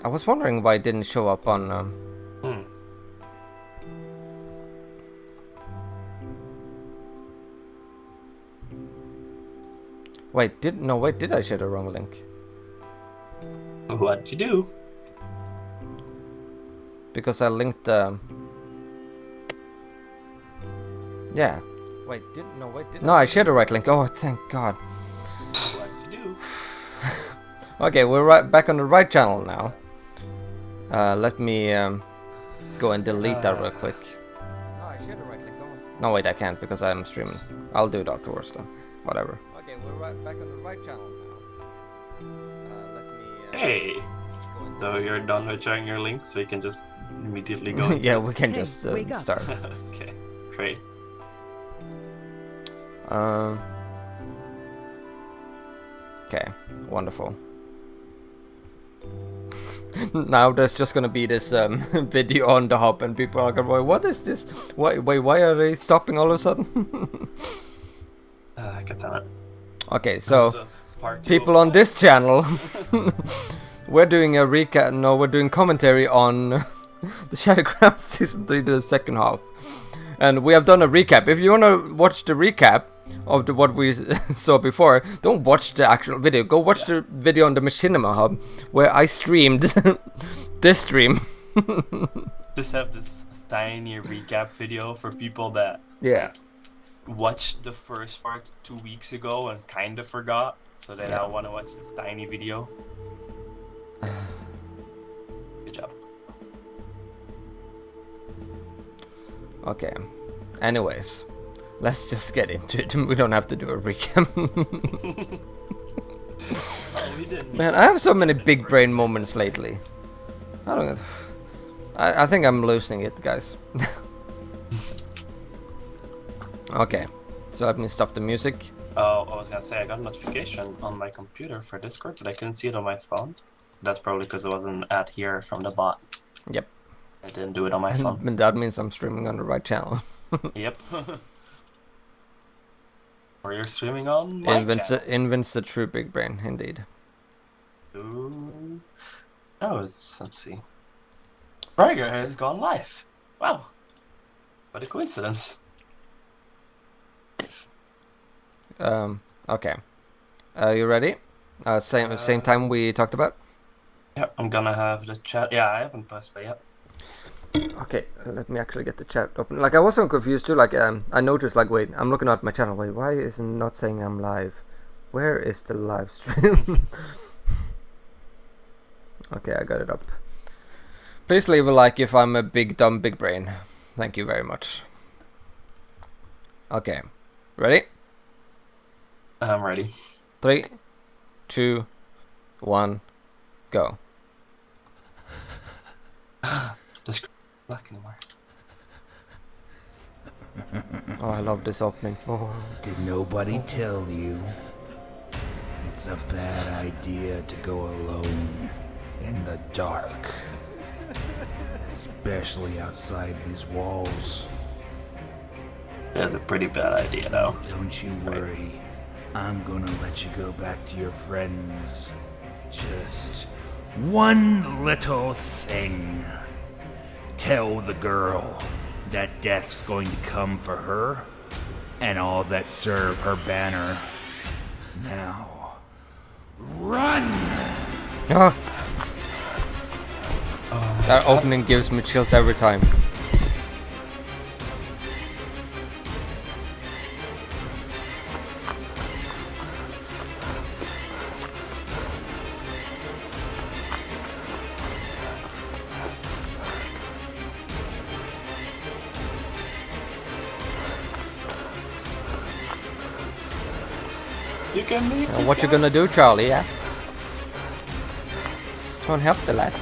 I was wondering why it didn't show up on... Wait, did I share the wrong link? What'd you do? Because I linked yeah. Wait, did No, I shared the right link. Oh, thank God. What'd you do? Okay, we're back on the right channel now. Let me go and delete that real quick. No, I shared the right link. No, wait, I can't because I'm streaming. I'll do it afterwards then. Whatever. Okay, we're back on the right channel now. Let me. Hey. So you're done with sharing your link, so you can just immediately go. Yeah, we can just start. Okay, great. Okay, wonderful. Now there's just gonna be this video on the hub, and people are going, "What is this? Why are they stopping all of a sudden?" I get that. Okay, so people on this channel, we're doing a recap. No, we're doing commentary on the Shadowcraft Season 3, the second half, and we have done a recap. If you wanna watch the recap of what we saw before, don't watch the actual video. Go watch the video on the Machinima Hub where I streamed this stream. Just have this tiny recap video for people that watched the first part 2 weeks ago and kind of forgot, so they now want to watch this tiny video. Yes. Good job. Okay. Anyways. Let's just get into it. We don't have to do a recap. Man, I have so many big brain moments lately. I think I'm losing it, guys. Okay, so let me stop the music. Oh, I was gonna say I got a notification on my computer for Discord, but I couldn't see it on my phone. That's probably because it wasn't ad here from the bot. Yep. I didn't do it on my phone. And that means I'm streaming on the right channel. Yep. Or you're streaming on my channel. Inven's the true big brain, indeed. Ooh. That was, let's see. Ryger has gone live. Wow. What a coincidence. Okay. You ready? Same time we talked about? Yeah, I'm gonna have the chat. Yeah, I haven't pressed play yet. Okay, let me actually get the chat open. Like, I was so confused too. Like, I noticed, like, wait, I'm looking at my channel. Wait, why is it not saying I'm live? Where is the live stream? Okay, I got it up. Please leave a like if I'm a dumb big brain. Thank you very much. Okay, ready? I'm ready. 3, 2, 1, go. This black anymore. Oh, I love this opening. Oh. Did nobody tell you it's a bad idea to go alone in the dark? Especially outside these walls. That's a pretty bad idea, though. Don't you worry. I'm gonna let you go back to your friends. Just one little thing. Tell the girl that death's going to come for her and all that serve her banner. Now, run! Oh. That opening gives me chills every time. You can make it. What you gonna do, Charlie? Yeah. Can't help the lad.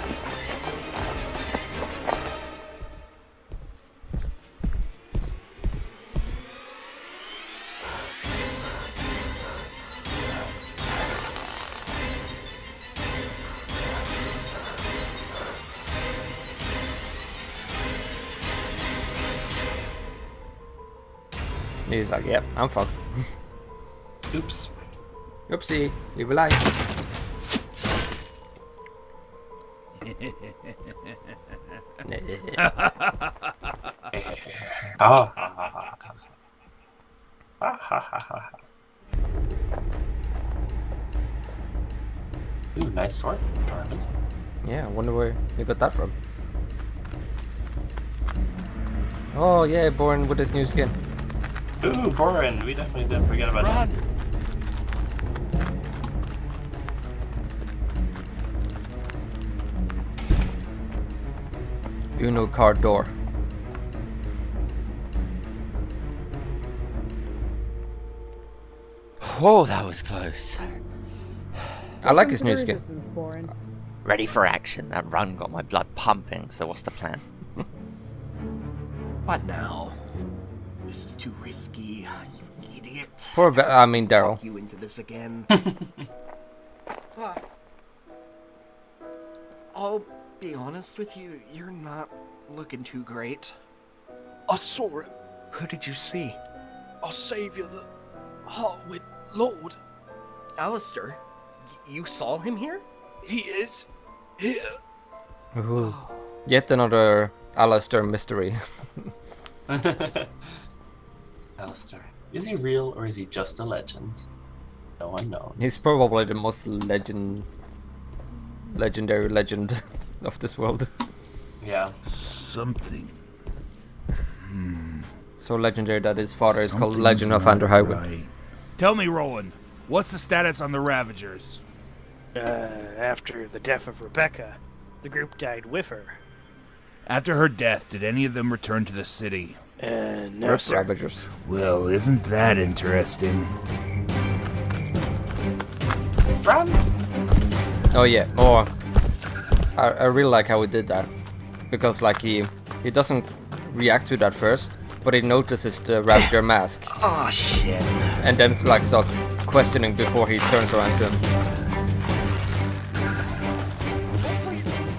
He's like, yep, I'm fucked. Oops. Oopsie, leave a like. Ooh, nice sword. Yeah, I wonder where you got that from. Oh yeah, Born with his new skin. Ooh, Borin, we definitely didn't forget about that. Uno card door. Whoa, that was close. I like his new skin. Ready for action. That run got my blood pumping, so what's the plan? What now? This is too risky, you idiot. Poor Daryl. Talk you into this again. I'll be honest with you, you're not looking too great. I saw him. Who did you see? Our saviour, the Heartwind Lord. Alistair? You saw him here? He is here. Ooh. Yet another Alistair mystery. Alistair. Is he real or is he just a legend? No one knows. He's probably the most legendary legend of this world. Yeah. Something. So legendary that his father is called Something's Legend of not Andrew Highwind. right. Tell me, Roland, what's the status on the Ravagers? After the death of Rebecca, the group died with her. After her death, did any of them return to the city? No, sir. Ravagers. Well, isn't that interesting? Run! Oh yeah. Oh, I really like how he did that, because like he doesn't react to that first, but he notices the Ravager mask. Oh shit. And then like starts questioning before he turns around to him.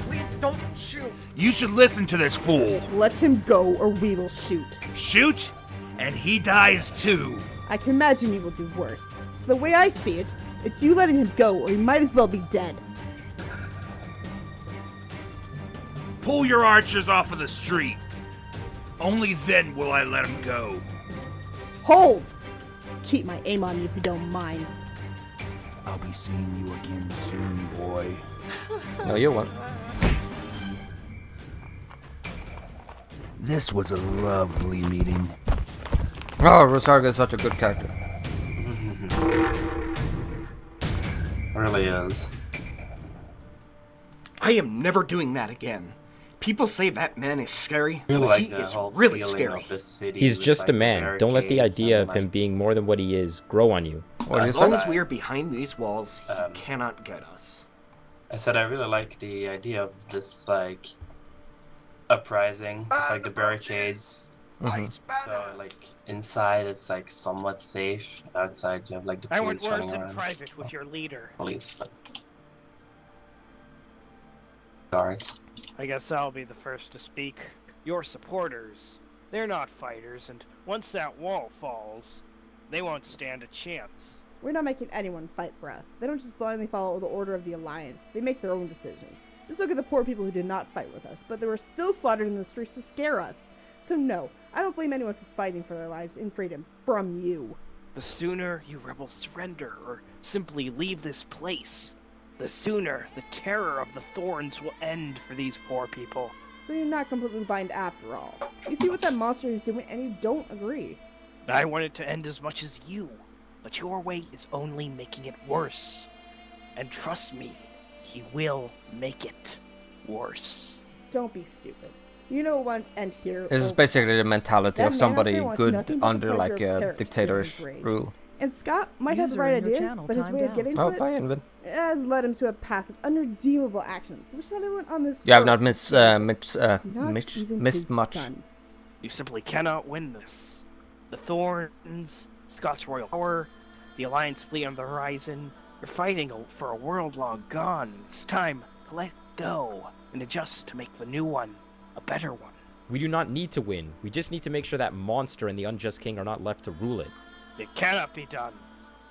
Please don't shoot. You should listen to this fool. Let him go or we will shoot. Shoot, and he dies too. I can imagine you will do worse. So the way I see it, it's you letting him go or he might as well be dead. Pull your archers off of the street. Only then will I let him go. Hold! Keep my aim on you if you don't mind. I'll be seeing you again soon, boy. No, you won't. This was a lovely meeting. Oh, Rosarga is such a good character. Really is. I am never doing that again. People say that man is scary, I really but like he the is whole really feeling scary. of this city. He's with, just like, a man. Don't let the barricades idea and, of him like, being more than what he is grow on you. What As is long that? as we are behind these walls, he cannot get us. I said I really like the idea of this like uprising, like the barricades. So like inside it's like somewhat safe. Outside you have like the I want police running words in around. private with your leader. Police, but guards. I guess I'll be the first to speak. Your supporters, they're not fighters, and once that wall falls, they won't stand a chance. We're not making anyone fight for us. They don't just blindly follow the order of the Alliance. They make their own decisions. Just look at the poor people who did not fight with us, but they were still slaughtered in the streets to scare us. So no, I don't blame anyone for fighting for their lives in freedom from you. The sooner you rebels surrender or simply leave this place, the sooner the terror of the Thorns will end for these poor people. So you're not completely blind after all. You see what that monster is doing and you don't agree. I want it to end as much as you, but your way is only making it worse. And trust me, he will make it worse. Don't be stupid. You know what end here. This is basically the mentality of somebody good under like a dictator's rule. And Scott might have the right ideas, but his way of getting to Oh, it bye, Inven. has led him to a path of unredeemable actions, which not everyone on this You have world- not missed much. son. You simply cannot win this. The Thorns, Scott's royal power, the Alliance fleet on the horizon, you're fighting for a world long gone. It's time to let go and adjust to make the new one a better one. We do not need to win. We just need to make sure that monster and the unjust king are not left to rule it. It cannot be done.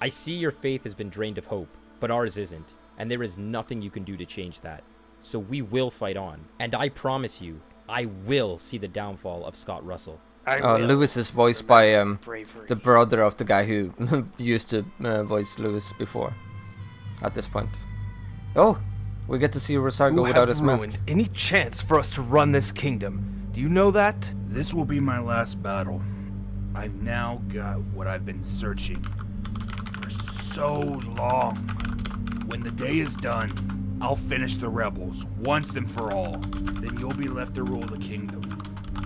I see your faith has been drained of hope, but ours isn't, and there is nothing you can do to change that. So we will fight on. And I promise you, I will see the downfall of Scott Russell. Lewis is voiced by the brother of the guy who used to voice Lewis before. At this point. Oh, we get to see Rosargo without his mask. Ruined any chance for us to run this kingdom. Do you know that? This will be my last battle. I've now got what I've been searching for so long. When the day is done, I'll finish the rebels once and for all. Then you'll be left to rule the kingdom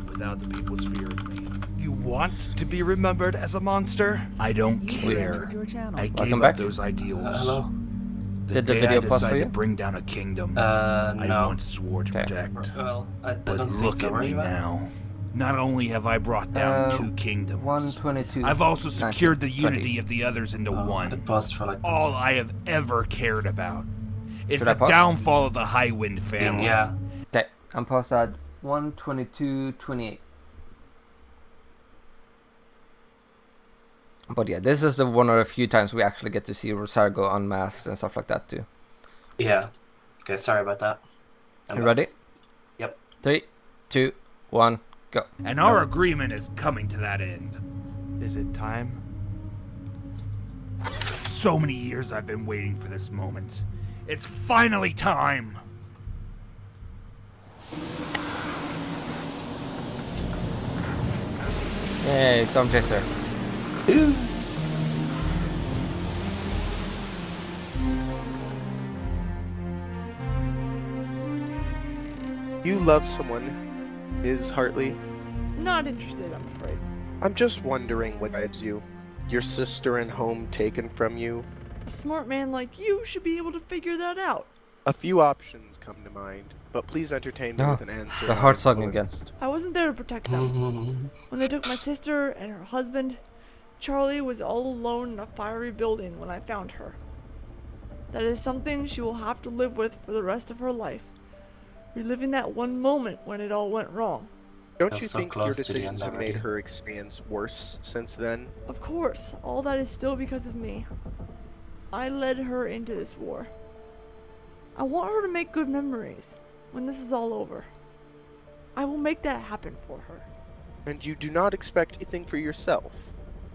without the people's fear of me. You want to be remembered as a monster? I don't care. I gave Welcome up back. those ideals. Hello. Did the day video I pause for decided you? to bring down a kingdom No. I once swore to Okay. protect. Well, I But don't think look so. at Were me you back? now. Not only have I brought down 2 kingdoms, 122. I've also 19, secured the 20. unity of the others into It one. paused for like All I have ever cared about is Should I the pause? downfall of the Highwind family. Yeah. Okay, I'm paused at 122.28. But yeah, this is the one of the few times we actually get to see Rosargo unmasked and stuff like that too. Yeah. Okay, sorry about that. I'm You back. ready? Yep. 3, 2, 1, go. And our agreement is coming to that end. Is it time? So many years I've been waiting for this moment. It's finally time! Yay, Storm Chaser. You love someone, Ms. Hartley. Not interested, I'm afraid. I'm just wondering what drives you. Your sister and home taken from you. A smart man like you should be able to figure that out. A few options come to mind, but please entertain me Oh, with an answer. the heart song again. uninfluenced. I wasn't there to protect them. When they took my sister and her husband, Charlie was all alone in a fiery building when I found her. That is something she will have to live with for the rest of her life. Reliving that one moment when it all went wrong. Don't That's you so think your close to the decisions end have made already. her experience worse since then? Of course, all that is still because of me. I led her into this war. I want her to make good memories when this is all over. I will make that happen for her. And you do not expect anything for yourself?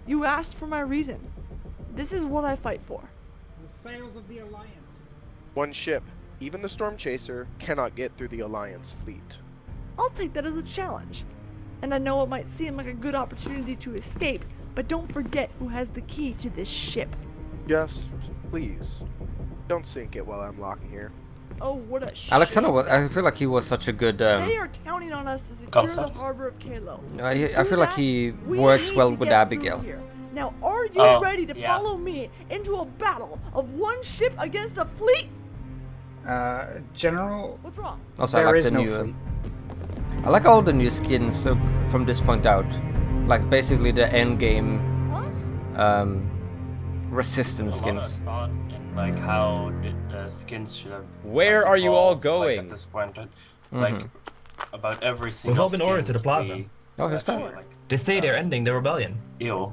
You asked for my reason. This is what I fight for. The sails of the Alliance. One ship, even the Storm Chaser, cannot get through the Alliance fleet. I'll take that as a challenge. And I know it might seem like a good opportunity to escape, but don't forget who has the key to this ship. Just, please, don't sink it while I'm locking here. Oh, what a shit. Alexander was, I feel like he was such a good They are counting on us to secure Concept. the harbor of Kalo. I feel like he works well with Abigail. Now, are you Oh, ready to yeah. follow me into a battle of one ship against a fleet? General, What's wrong? Also, I there like is the no new. fleet. I like all the new skins from this point out. Like basically the end game Huh? resistance A lot of skins. thought in like how the skins should have. Where like, are you all evolved, like, going? at this point, like about every single. We've all been ordered skin to the plaza. be Oh, here's actually, that. like, They say they're ending the rebellion. ew.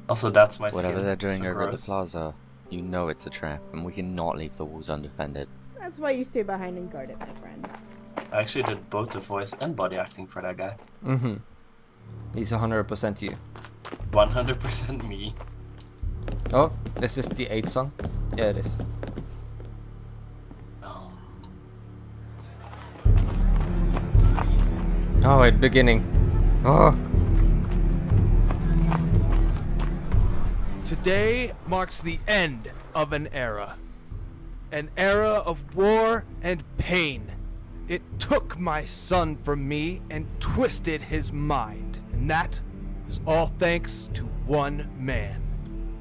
Also, that's my Whatever skin. they're doing so over at the gross. plaza, you know it's a trap, and we cannot leave the walls undefended. That's why you stay behind and guard it, my friend. I actually did both the voice and body acting for that guy. Mm-hmm. He's 100% you. 100% me. Oh, this is the 8th song? Yeah, it is. Oh, wait, beginning. Oh. Today marks the end of an era. An era of war and pain. It took my son from me and twisted his mind. And that was all thanks to one man.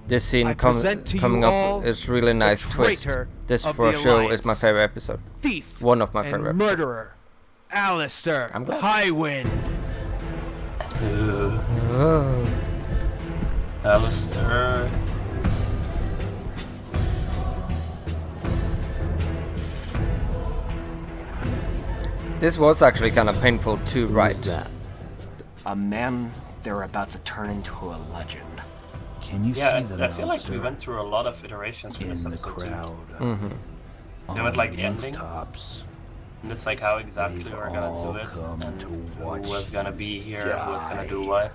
This scene I present to coming you up all is really the nice twist. traitor This of for the sure is Alliance. my favorite episode. Thief One of my and favorite. murderer, Alistair I'm glad. Highwind. Oh. Alistair. This was actually kind of painful to write. A man they're about to turn into a legend. Can you Yeah, see the I feel like we monster went through a lot of iterations for in this the episode too. crowd? They went like On ending, rooftops. and it's like how exactly They've we're gonna do all it, come and to who watch was gonna be here, you who was gonna do die.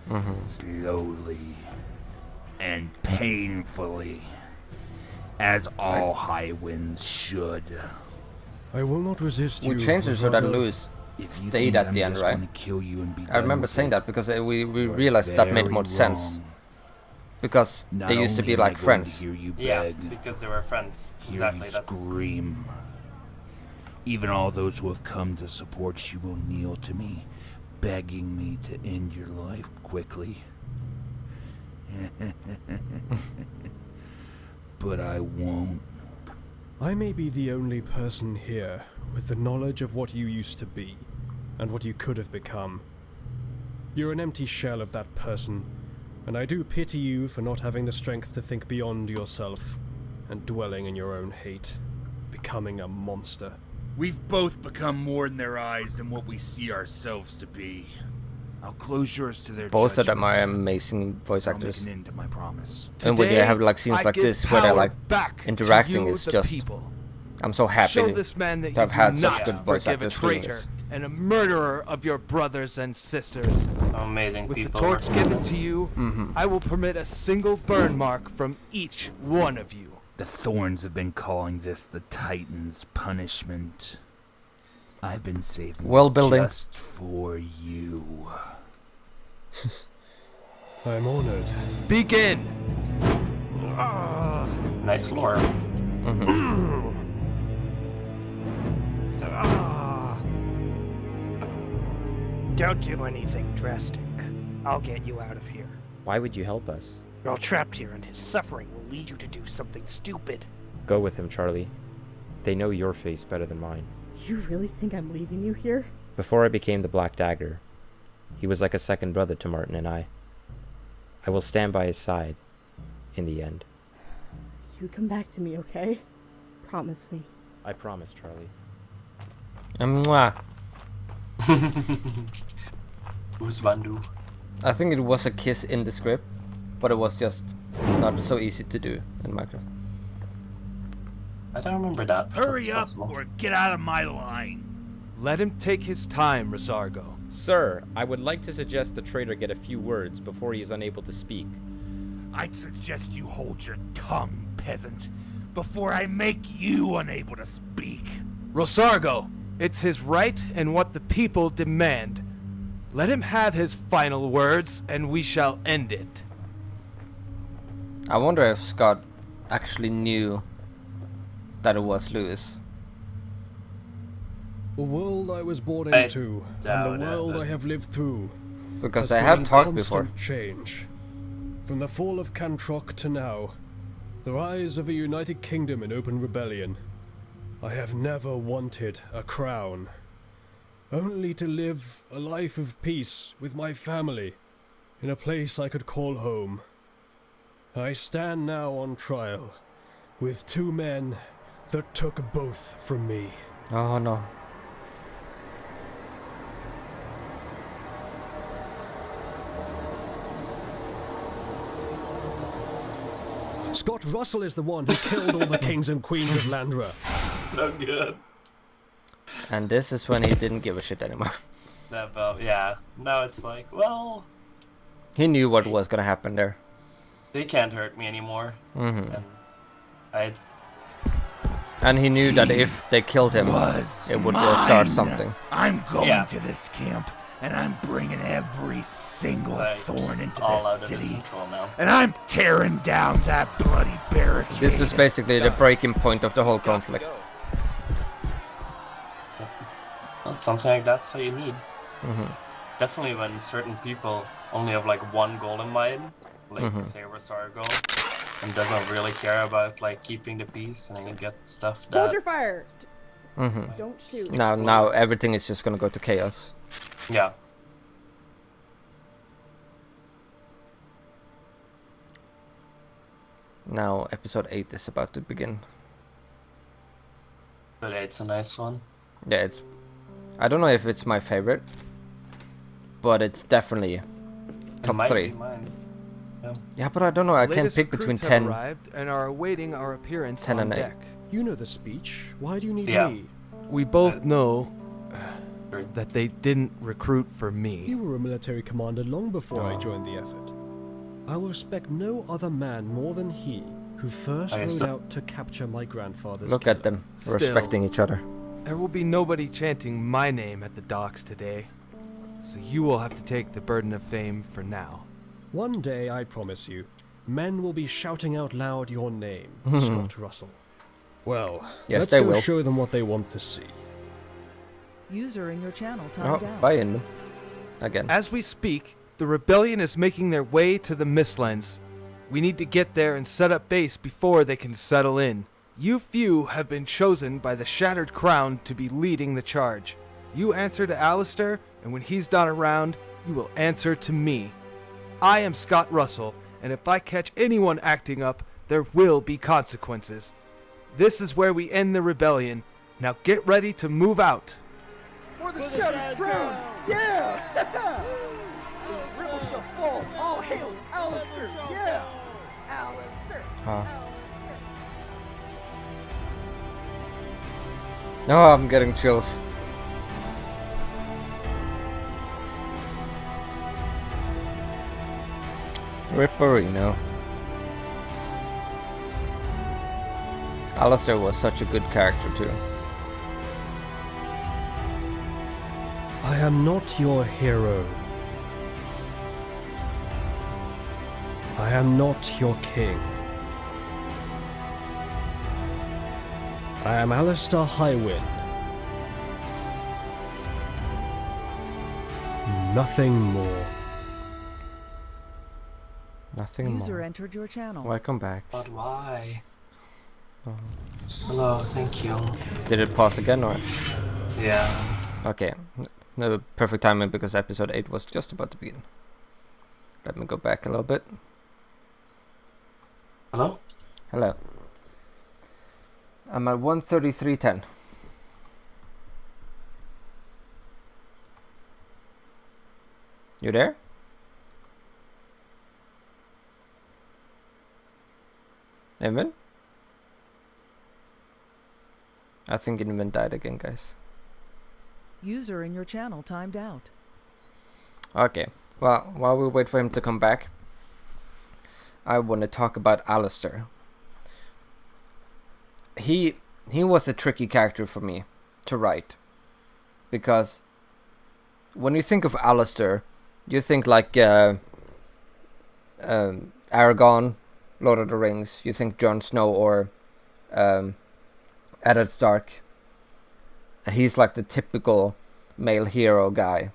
what. Slowly and painfully, as all high winds should. I will not resist you. We changed it so that Lewis If you stayed think at I'm the end, just right? gonna kill you and be I remember done with saying it, that because we you're realized that made very more sense. wrong. Because Not they used to only be am I like going friends. to hear you Yeah, beg, because they were friends. hear Exactly. you That's scream. Even all those who have come to support you will kneel to me, begging me to end your life quickly. But I won't. I may be the only person here with the knowledge of what you used to be, and what you could have become. You're an empty shell of that person, and I do pity you for not having the strength to think beyond yourself, and dwelling in your own hate, becoming a monster. We've both become more in their eyes than what we see ourselves to be. I'll close yours to their Both of them judgment. are amazing voice I'll make actors. an end to my promise. And when they Today, have like scenes I like give this where they're power like back to interacting, you, is the just people. I'm so happy Show this man that to have you had do such not good voice forgive a actors doing traitor this. and a murderer of your brothers and sisters. amazing With people. the torch working on given this. to you, I will permit a single burn mark from each one of you. The Thorns have been calling this the Titan's punishment. I've been saving World it building. just for you. I'm honored. Begin! Nice lore. Don't do anything drastic. I'll get you out of here. Why would you help us? You're all trapped here, and his suffering will lead you to do something stupid. Go with him, Charlie. They know your face better than mine. You really think I'm leaving you here? Before I became the Black Dagger, he was like a second brother to Martin and I. I will stand by his side in the end. You come back to me, okay? Promise me. I promise, Charlie. Mwah. Who's Vandu? I think it was a kiss in the script, but it was just not so easy to do in Minecraft. I don't remember that. Hurry up That's possible. or get out of my line. Let him take his time, Rosargo. Sir, I would like to suggest the traitor get a few words before he is unable to speak. I'd suggest you hold your tongue, peasant, before I make you unable to speak. Rosargo, it's his right and what the people demand. Let him have his final words, and we shall end it. I wonder if Scott actually knew that it was Lewis. The world I was born I into, and doubt the it, world but- I have lived through, Because has they been have in talked before. constant change. From the fall of Cantrock to now, the rise of a united kingdom in open rebellion. I have never wanted a crown. Only to live a life of peace with my family, in a place I could call home. I stand now on trial, with two men that took both from me. Oh no. Scott Russell is the one who killed all the kings and queens of Landra. So good. And this is when he didn't give a shit anymore. Yeah. Now it's like, well, He knew what was gonna happen there. they can't hurt me anymore. And And he knew that if they killed him, it would start something. I'm going Yeah. to this camp, and I'm bringing every single like, thorn into all out this of his city. control now. And I'm tearing down that bloody barricade. This is basically the breaking point of the whole conflict. Well, something like that's what you need. Definitely when certain people only have like one goal in mind, like say Rosargo, and doesn't really care about like keeping the peace, and then you get stuff Hold that your fire! Don't shoot. Now everything is just gonna go to chaos. yeah. Now episode 8 is about to begin. But it's a nice one. Yeah, it's... I don't know if it's my favorite, but it's definitely It top might 3. be mine. Yeah, but I don't know. I can't Latest pick between recruits 10. have arrived and are awaiting our appearance 10 on and 8. deck. You know the speech. Why do you need Yeah. me? We both know that they didn't recruit for me. You were a military commander long before I joined the effort. I will respect no other man more than he who first rode out to capture my grandfather's Look killer. at them, Still, respecting each other. There will be nobody chanting my name at the docks today, so you will have to take the burden of fame for now. One day, I promise you, men will be shouting out loud your name, Scott Russell. Well, Yes, let's they go will. show them what they want to see. User in your channel timed out. Buy in again. As we speak, the rebellion is making their way to the Mistlands. We need to get there and set up base before they can settle in. You few have been chosen by the Shattered Crown to be leading the charge. You answer to Alistair, and when he's not around, you will answer to me. I am Scott Russell, and if I catch anyone acting up, there will be consequences. This is where we end the rebellion. Now get ready to move out. For the Shattered Crown! Yeah! The rebel shall fall! All hail Alistair! Yeah! Alistair! No, I'm getting chills. Ripperino. Alistair was such a good character too. I am not your hero. I am not your king. I am Alistair Highwind. Nothing more. Nothing User more. entered your channel. Welcome back. But why? Hello, thank you. Did it pause again or? Yeah. Okay. No, perfect timing because episode 8 was just about to begin. Let me go back a little bit. Hello? Hello. I'm at 133.10. You there? Inven? I think Inven died again, guys. User in your channel timed out. Okay, well, while we wait for him to come back, I want to talk about Alistair. He was a tricky character for me to write, because when you think of Alistair, you think like Aragorn, Lord of the Rings. You think Jon Snow or Eddard Stark. He's like the typical male hero guy,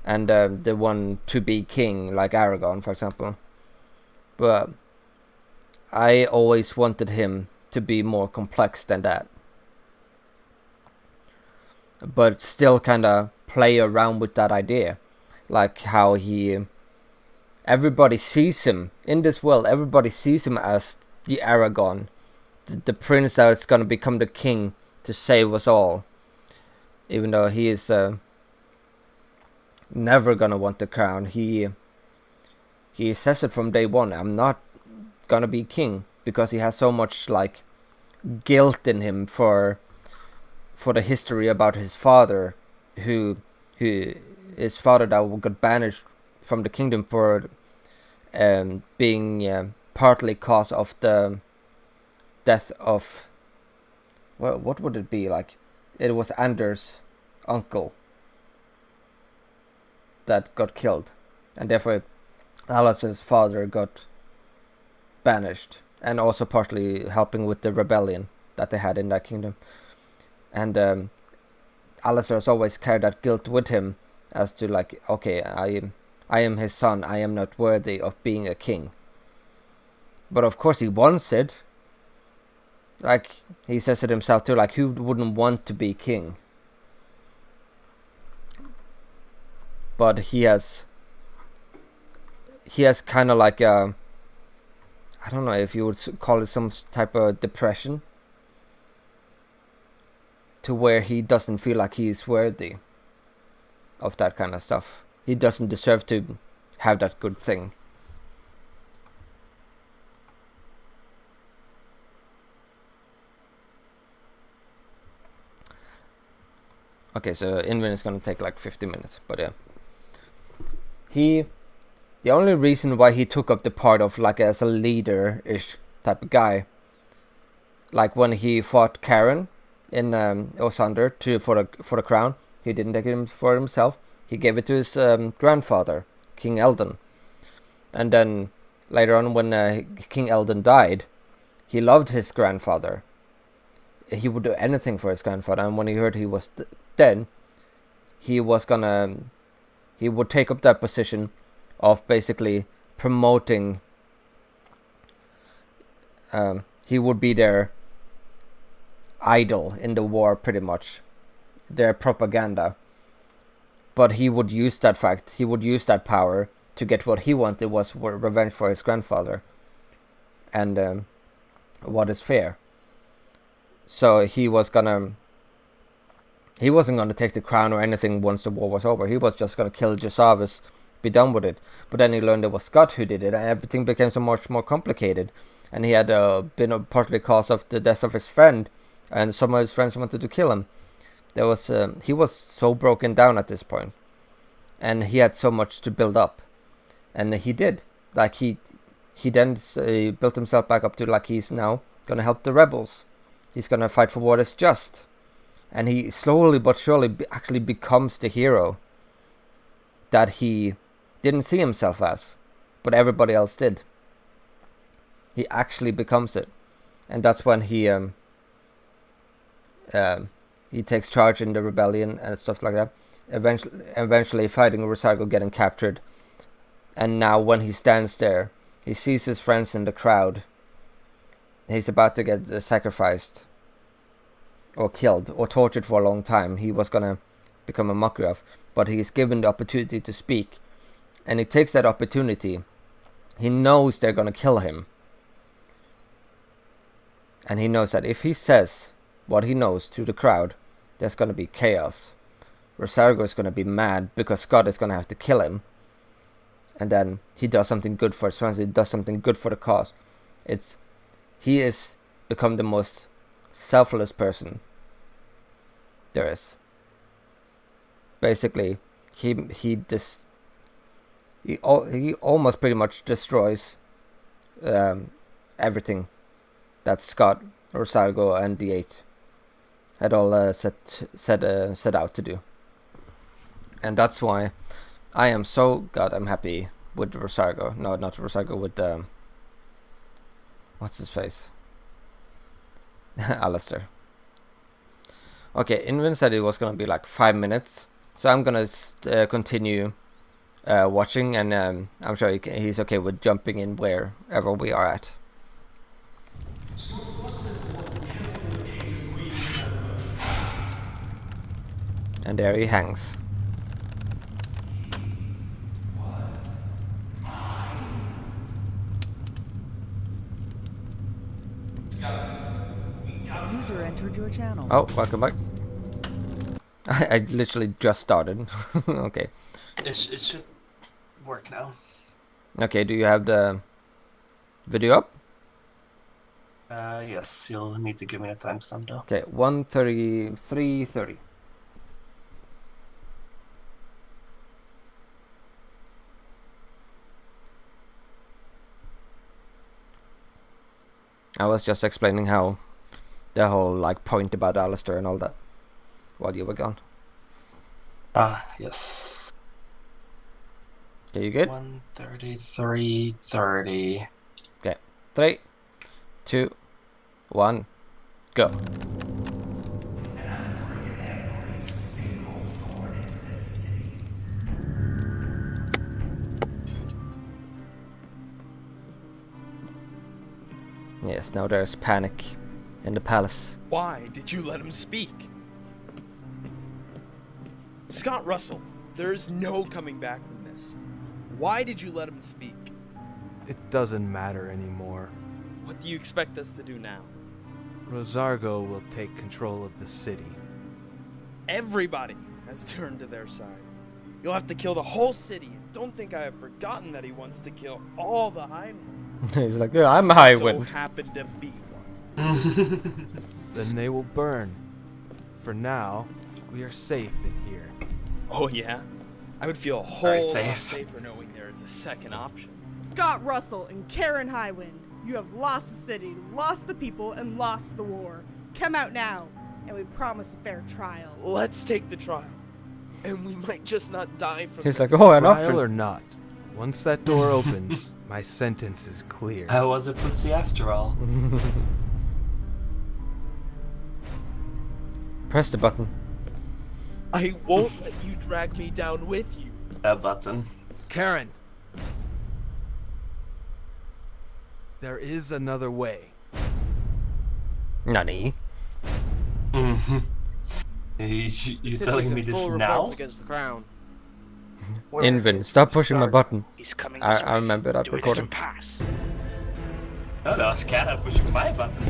and the one to be king, like Aragorn, for example. But I always wanted him to be more complex than that, but still kind of play around with that idea, like how everybody sees him in this world. Everybody sees him as the Aragorn, the prince that's gonna become the king to save us all, even though he is never gonna want the crown. He says it from day one. I'm not gonna be king, because he has so much like guilt in him for the history about his father, who his father that got banished from the kingdom for being partly cause of the death of, well, what would it be, like it was Anders' uncle that got killed, and therefore Alice's father got banished, and also partly helping with the rebellion that they had in that kingdom. And Alistair has always carried that guilt with him, as to like, okay, I am his son, I am not worthy of being a king. But of course he wants it. Like, he says it himself too, like, who wouldn't want to be king? But he has kind of like a, I don't know if you would call it some type of depression, to where he doesn't feel like he is worthy of that kind of stuff. He doesn't deserve to have that good thing. Okay, so Inven is gonna take like 50 minutes, but yeah. The only reason why he took up the part of like as a leader-ish type of guy, like when he fought Karen in Osander for the crown, he didn't take it for himself. He gave it to his grandfather, King Eldon. And then later on, when King Eldon died, he loved his grandfather. He would do anything for his grandfather. And when he heard he was dead, he would take up that position of basically promoting. He would be their idol in the war, pretty much, their propaganda. But he would use that fact, he would use that power to get what he wanted, was revenge for his grandfather, and what is fair. So he wasn't gonna take the crown or anything once the war was over. He was just gonna kill Gisavus, be done with it. But then he learned it was Scott who did it, and everything became so much more complicated. And he had been partly cause of the death of his friend, and some of his friends wanted to kill him. He was so broken down at this point, and he had so much to build up, and he did. Like he then built himself back up to like he's now gonna help the rebels. He's gonna fight for what is just, and he slowly but surely actually becomes the hero that he didn't see himself as, but everybody else did. He actually becomes it, and that's when he takes charge in the rebellion and stuff like that. Eventually fighting Rosago, getting captured, and now when he stands there, he sees his friends in the crowd. He's about to get sacrificed, or killed, or tortured for a long time. He was gonna become a mockery of, but he's given the opportunity to speak, and he takes that opportunity. He knows they're gonna kill him, and he knows that if he says what he knows to the crowd, there's gonna be chaos. Rosario is gonna be mad because Scott is gonna have to kill him, and then he does something good for his friends. He does something good for the cause. He is become the most selfless person there is. Basically, he almost pretty much destroys everything that Scott, Rosario, and the Eight had all set out to do. And that's why I am so I'm happy with Rosario. No, not Rosario, with what's his face? Alistair. Okay, Inven said it was gonna be like 5 minutes, so I'm gonna continue watching, and I'm sure he's okay with jumping in wherever we are at. And there he hangs. User entered your channel. Oh, welcome back. I literally just started. Okay. It should work now. Okay, do you have the video up? Yes, you'll need to give me a timestamp though. Okay, 1:33:30. I was just explaining how the whole like point about Alistair and all that while you were gone. Yes. Okay, you good? 1:33:30. Okay, 3, 2, 1, go. Yes, now there's panic in the palace. Why did you let him speak? Scott Russell, there is no coming back from this. Why did you let him speak? It doesn't matter anymore. What do you expect us to do now? Rosario will take control of the city. Everybody has turned to their side. You'll have to kill the whole city. Don't think I have forgotten that he wants to kill all the Highlands. He's like, yeah, I'm Highwind. So happened to be one. Then they will burn. For now, we are safe in here. Oh yeah? I would feel a whole lot safe. safer knowing there is a second option. Scott Russell and Karen Highwind, you have lost the city, lost the people, and lost the war. Come out now, and we promise a fair trial. Let's take the trial. And we might just not die from He's this. like, oh, an Trial option. or not, once that door opens, my sentence is clear. I was a pussy after all. Press the button. I won't let you drag me down with you. That button. Karen! There is another way. Nani? Mm-hmm. You telling me this now? Against the crown. Inven, stop pushing my button. He's coming I remember that Do it as a recording. pass. No, that was Cat pushing my button.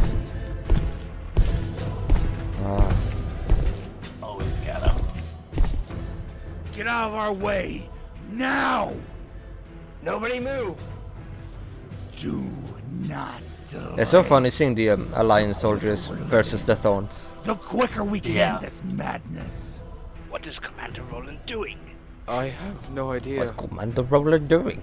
Always Cat. Get out of our way! Now! Nobody move! Do not delay. It's so funny seeing the Alliance soldiers versus the Thorns. The quicker we can Yeah. end this madness. What is Commander Roland doing? I have no idea. What's Commander Roland doing?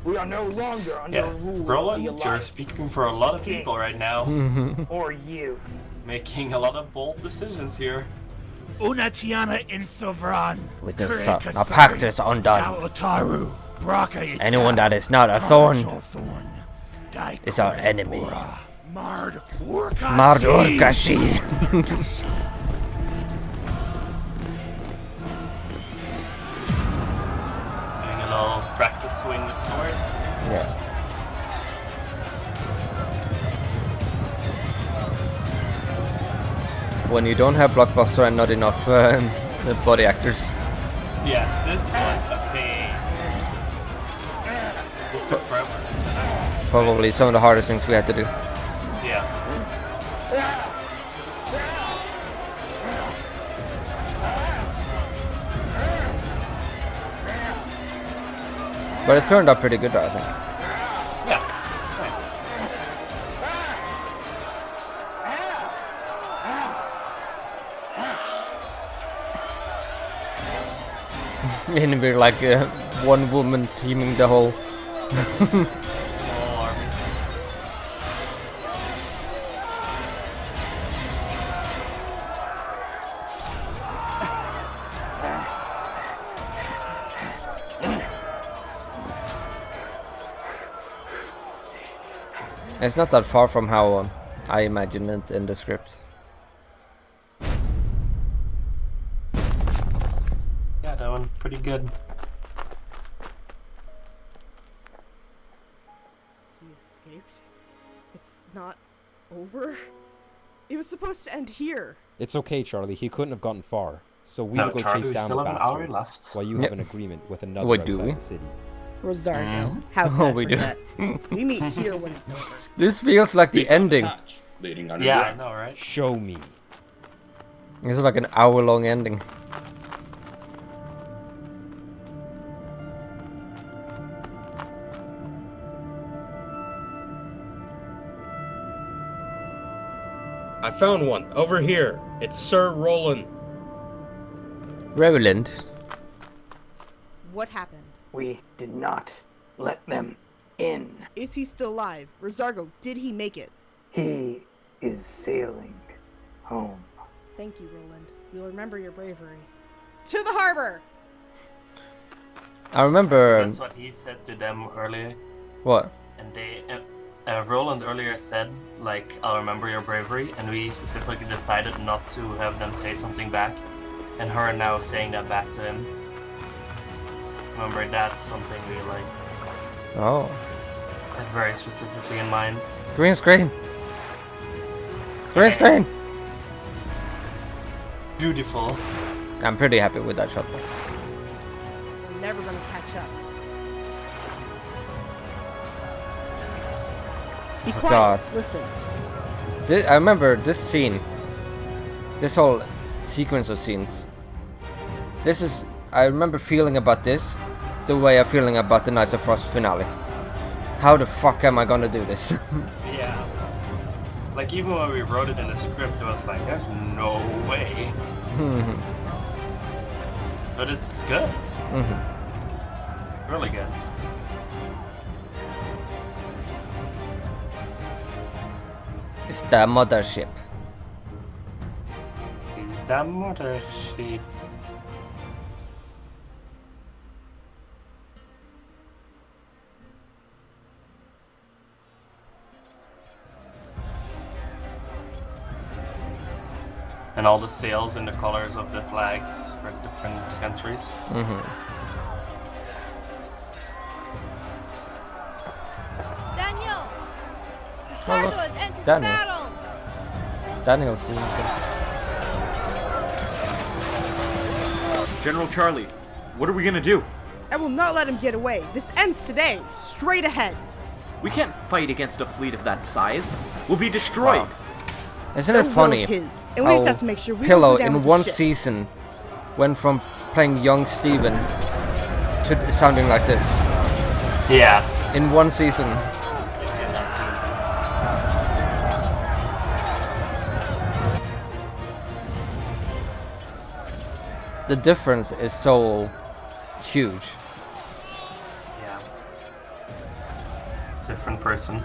We are no longer under Yeah, rule of Roland, the you're Alliance. speaking for a lot of people right now. Or you. Making a lot of bold decisions here. Una Chiana in Sovran. With the sun, a pact is undone. Galataru. Braka Anyone that is not a Thorn Thorn. is our enemy. Mard Urkashi. Mard Urkashi. Doing a little practice swing with the sword. Yeah. When you don't have Blockbuster and not enough body actors. Yeah, this was a pain. This took forever. Probably some of the hardest things we had to do. Yeah. But it turned out pretty good, I think. Yeah, it's nice. And we're like one woman teaming the whole. Whole army. It's not that far from how I imagined it in the script. Yeah, that one pretty good. He escaped? It's not over? It was supposed to end here. It's okay, Charlie. He couldn't have gotten far. So we No, will go Charlie, chase we down still the have an hour bastard left. while you Yep. have an agreement with another What do outside we? the city. Rosario, how could Oh, I we do. forget? We meet here when it's over. This feels like the ending. Yeah, I know, right? Show me. It's like an hour-long ending. I found one over here. It's Sir Roland. Revelant. What happened? We did not let them in. Is he still alive? Rosargo, did he make it? He is sailing home. Thank you, Roland. We'll remember your bravery. To the harbor! I remember. That's what he said to them earlier. What? And they, Roland earlier said, like, I'll remember your bravery, and we specifically decided not to have them say something back, and her now saying that back to him. Remember, that's something we, like, Oh. had very specifically in mind. Green screen. Green screen. Beautiful. I'm pretty happy with that shot. We're never gonna catch up. Be Oh, quiet. God. Listen. I remember this scene. This whole sequence of scenes. This is. I remember feeling about this the way I'm feeling about the Knights of Frost finale. How the fuck am I gonna do this? Yeah. Like, even when we wrote it in the script, it was like, there's no way. But it's good. Really good. It's the mothership. It's the mothership. And all the sails and the colors of the flags for different countries. Daniel! Sargo has entered Daniel. battle! Daniel's doing something. General Charlie, what are we gonna do? I will not let him get away. This ends today. Straight ahead. We can't fight against a fleet of that size. We'll be destroyed. Wow. Isn't it funny And we just have to make sure we Pillow go down in with the one ship. season went from playing young Steven to sounding like this? Yeah. In one season. The difference is so huge. Yeah. Different person.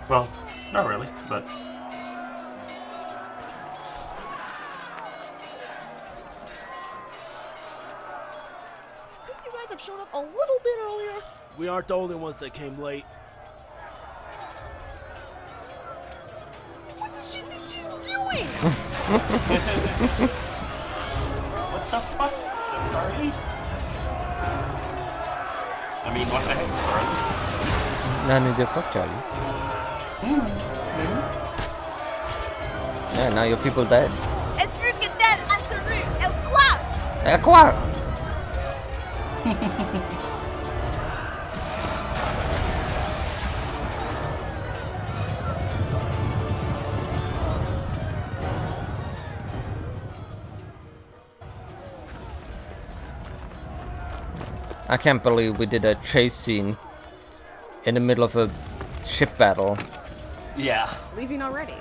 Well, not really, but... You guys have shown up a little bit earlier. We aren't the only ones that came late. What does she think she's doing? What the fuck? Charlie? I mean, what the heck, Charlie? None of the fuck, Charlie. Yeah, now your people dead. It's Rucadet Antaru, El Quack! El Quack! I can't believe we did a chase scene in the middle of a ship battle. Yeah. Leaving already.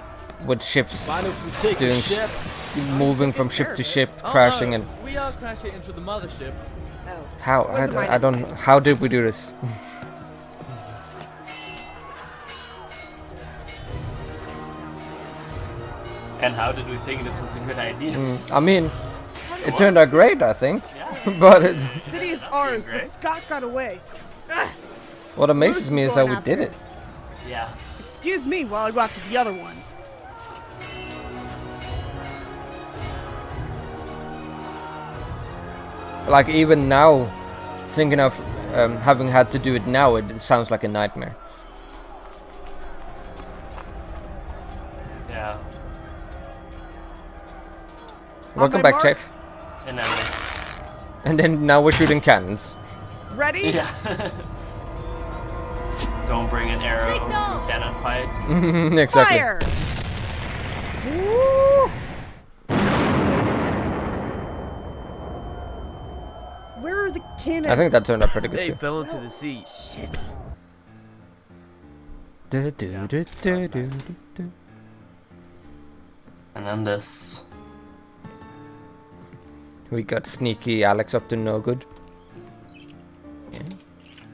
With ships Mind if we take doing a ship? moving from ship to ship, crashing no. and We all crashed it into the mothership. how I don't how did we do this? And how did we think this was a good idea? I mean, it turned out great, I think. But it, The city is ours, but Scott got away. Ugh. what amazes me is how we did it. Yeah. Excuse me while I go after the other one. Like even now, thinking of having had to do it now, it sounds like a nightmare. Yeah. Welcome back, Cheif. And then this. And then now we're shooting cannons. Ready? Yeah. Don't bring an arrow to a cannon fight. Exactly. Fire! Woo! Where are the cannons? I think that turned out pretty good They too. fell into the sea. Shit. And then this. We got sneaky Alex up to no good. Yeah.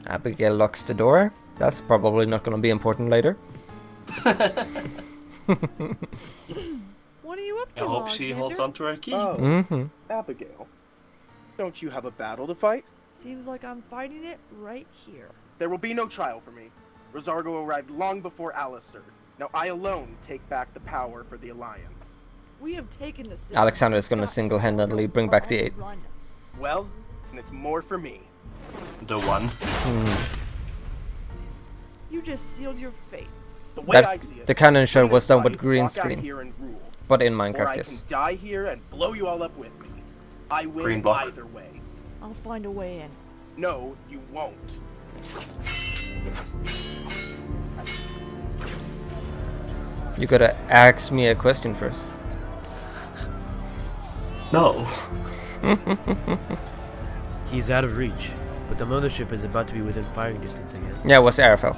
Abigail locks the door. That's probably not going to be important later. What are you up to, I hope she holds onto her key. Oh, Abigail. Don't you have a battle to fight? Seems like I'm fighting it right here. There will be no trial for me. Rosargo arrived long before Alistair. Now I alone take back the power for the Alliance. We have taken the city. Alexander is going to single-handedly bring back the 8. Well, and it's more for me. The one. You just sealed your fate. The way I see it, the cannon shot was done with fight, green walk out screen. here and rule. But in Or Minecraft, I yes. can die here and blow you all up with me. I Green win block. either way. I'll find a way in. No, you won't. You gotta ask me a question first. No. He's out of reach, but the mothership is about to be within firing distance again. Yeah, it was Arafel.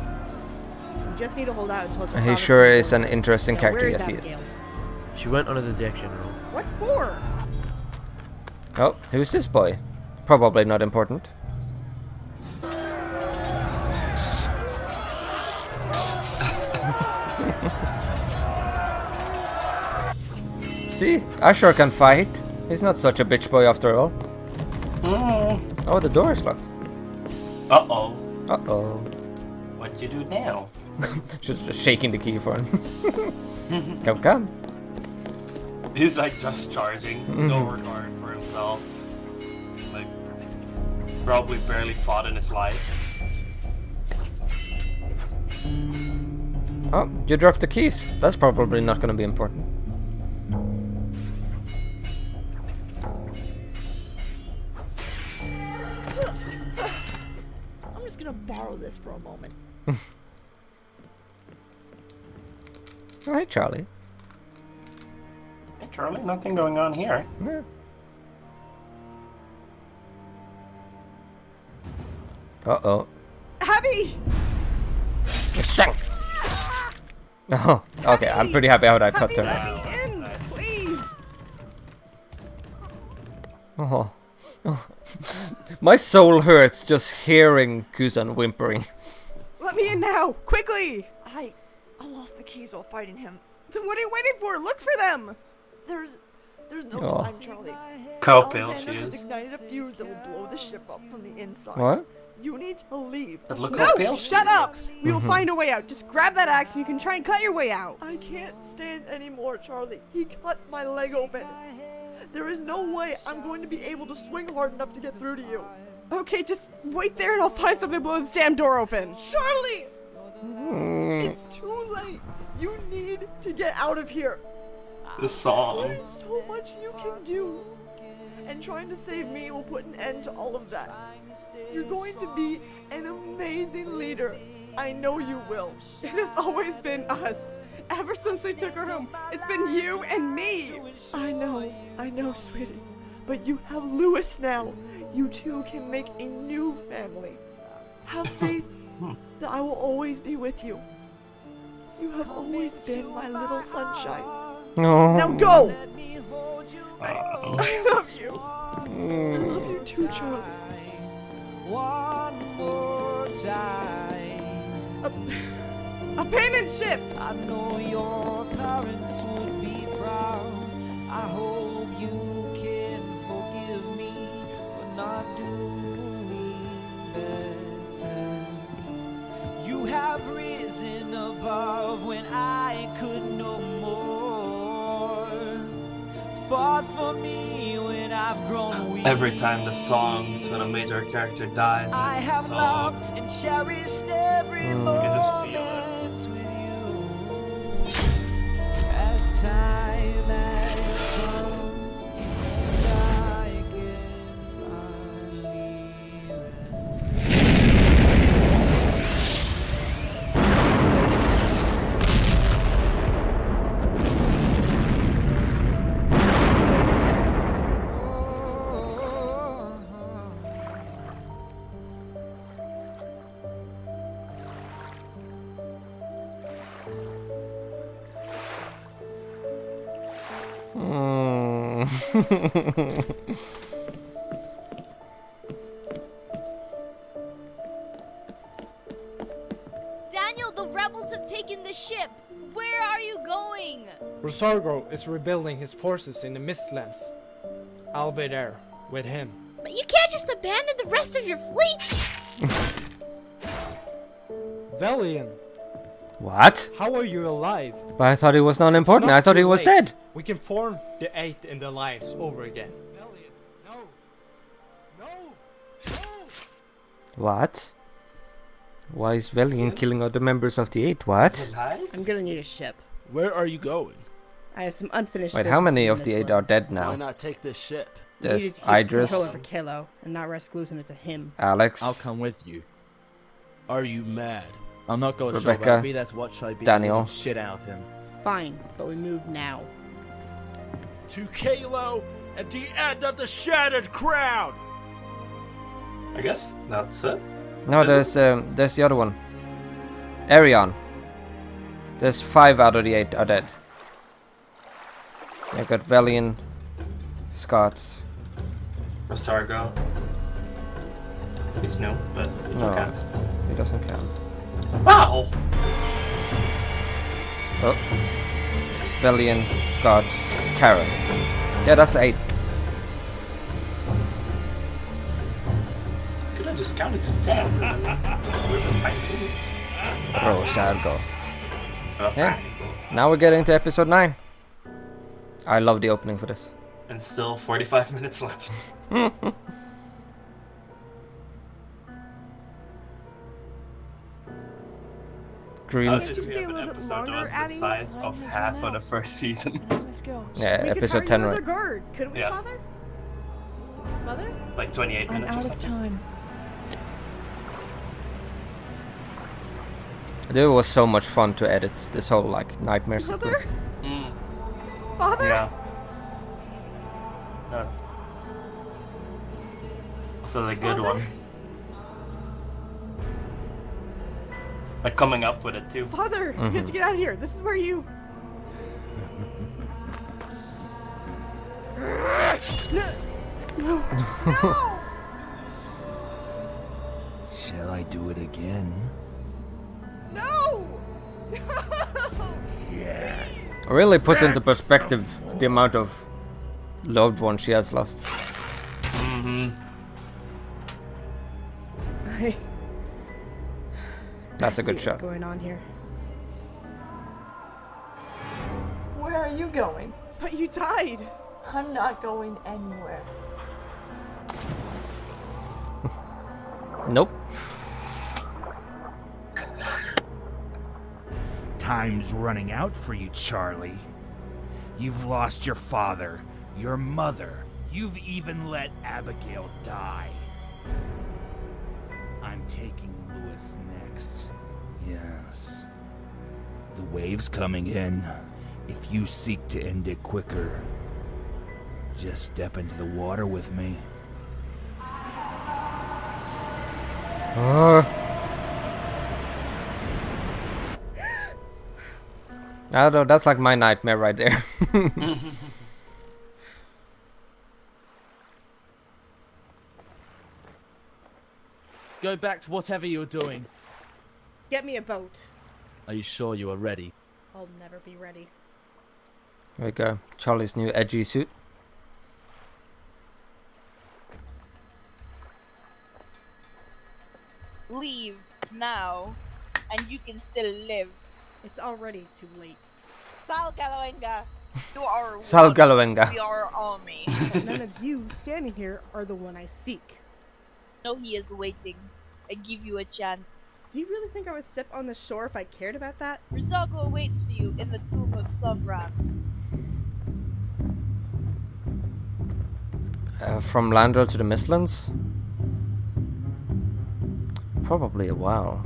just need to hold out until He sure is an interesting character, yes he is. She went under the deck, General. What for? Oh, who's this boy? Probably not important. See, I sure can fight. He's not such a bitch boy after all. Oh, the door is locked. Uh-oh. Uh-oh. What you do now? just shaking the key for him. Come. He's like just charging, no regard for himself. Like, probably barely fought in his life. Oh, you dropped the keys. That's probably not gonna be important. I'm just gonna borrow this for a moment. Oh, hey, Charlie. Hey, Charlie, nothing going on here. Yeah. Uh-oh. Abby! Oh, okay, I'm pretty happy how that cut turned out. In, please. Oh. My soul hurts just hearing Kuzan whimpering. Let me in now, quickly! I lost the keys while fighting him. Then what are you waiting for? Look for them! There's no time, Charlie. How pale she Alexander has is. ignited a fuse that will blow the ship up from the inside. What? You need to leave. But look how pale No, she shut up! looks. We will find a way out. Just grab that axe and you can try and cut your way out. I can't stand anymore, Charlie. He cut my leg open. There is no way I'm going to be able to swing hard enough to get through to you. Okay, just wait there and I'll find something to blow this damn door open. Charlie! It's too late. You need to get out of here. The song. There's so much you can do. And trying to save me will put an end to all of that. You're going to be an amazing leader. I know you will. It has always been us. Ever since they took her home, it's been you and me. I know, sweetie. But you have Lewis now. You two can make a new family. Have faith that I will always be with you. You have always been my little sunshine. No. Now go! I love you. I love you too, Charlie. One more time. A payment ship! I know your parents would be proud. I hope you can forgive me for not doing better. You have risen above when I could no more. Fought for me when I've grown weak. Every time the songs when a major character dies, I it's have so... loved and cherished every You moment can just feel it. with you. As time has come, and I can finally Daniel, the rebels have taken the ship. Where are you going? Wowgurl is rebuilding his forces in the Mistlands. I'll be there with him. But you can't just abandon the rest of your fleet. Velian, What? how are you alive? But I thought he was not important. It's not I thought he too was late. dead. We can form the 8th in the Alliance over again. What? Why is Velian killing other members of the 8? What? I'm gonna need a ship. Where are you going? I have some unfinished Wait, business how many in of the 8 are Mistlands. dead now? Why not take this ship? We There's needed to keep Idris, control over Kalo and not risk losing it to him. Alex, I'll come with you. Are you mad? I'm not going to Rebecca, show Rabbi, that's what should be Daniel. shit out of him. Fine, but we move now. To Kalo at the end of the Shattered Crown! I guess that's it. No, there's the other one. Arion. There's 5 out of the 8 are dead. I got Valian, Scott. Rosargo. He's new, but he still counts. He doesn't count. Wow! Oh. Valian, Scott, Karen. Yeah, that's 8. Could I just count it to 10? Rosargo. Yeah. Now we're getting to episode 9. I love the opening for this. And still 45 minutes left. Green. How did we have an episode that was the size of half of the first season? Yeah, episode 10, right? Could we, Yeah. Father? Mother? Like 28 I'm minutes or out of something. time. It was so much fun to edit this whole like nightmare sequence. Father? Yeah. No. Also the good one. Like coming up with it too. Father, you have to get out of here. This is where you. No. Shall I do it again? No! Yes. It really puts into perspective the amount of loved ones she has lost. That's a good shot. What's going on here? Where are you going? But you died. I'm not going anywhere. Nope. Time's running out for you, Charlie. You've lost your father, your mother. You've even let Abigail die. I'm taking Lewis next. Yes. The wave's coming in. If you seek to end it quicker, just step into the water with me. I don't know, that's like my nightmare right there. Go back to whatever you're doing. Get me a boat. Are you sure you are ready? I'll never be ready. There we go. Charlie's new edgy suit. Leave now, and you can still live. It's already too late. Sal Galawenga, you are Sal one Galawenga. of your army. But none of you standing here are the one I seek. No, he is waiting. I give you a chance. Do you really think I would step on the shore if I cared about that? Rizago awaits for you in the tomb of Sobran. From Landor to the Mistlands? Probably a while.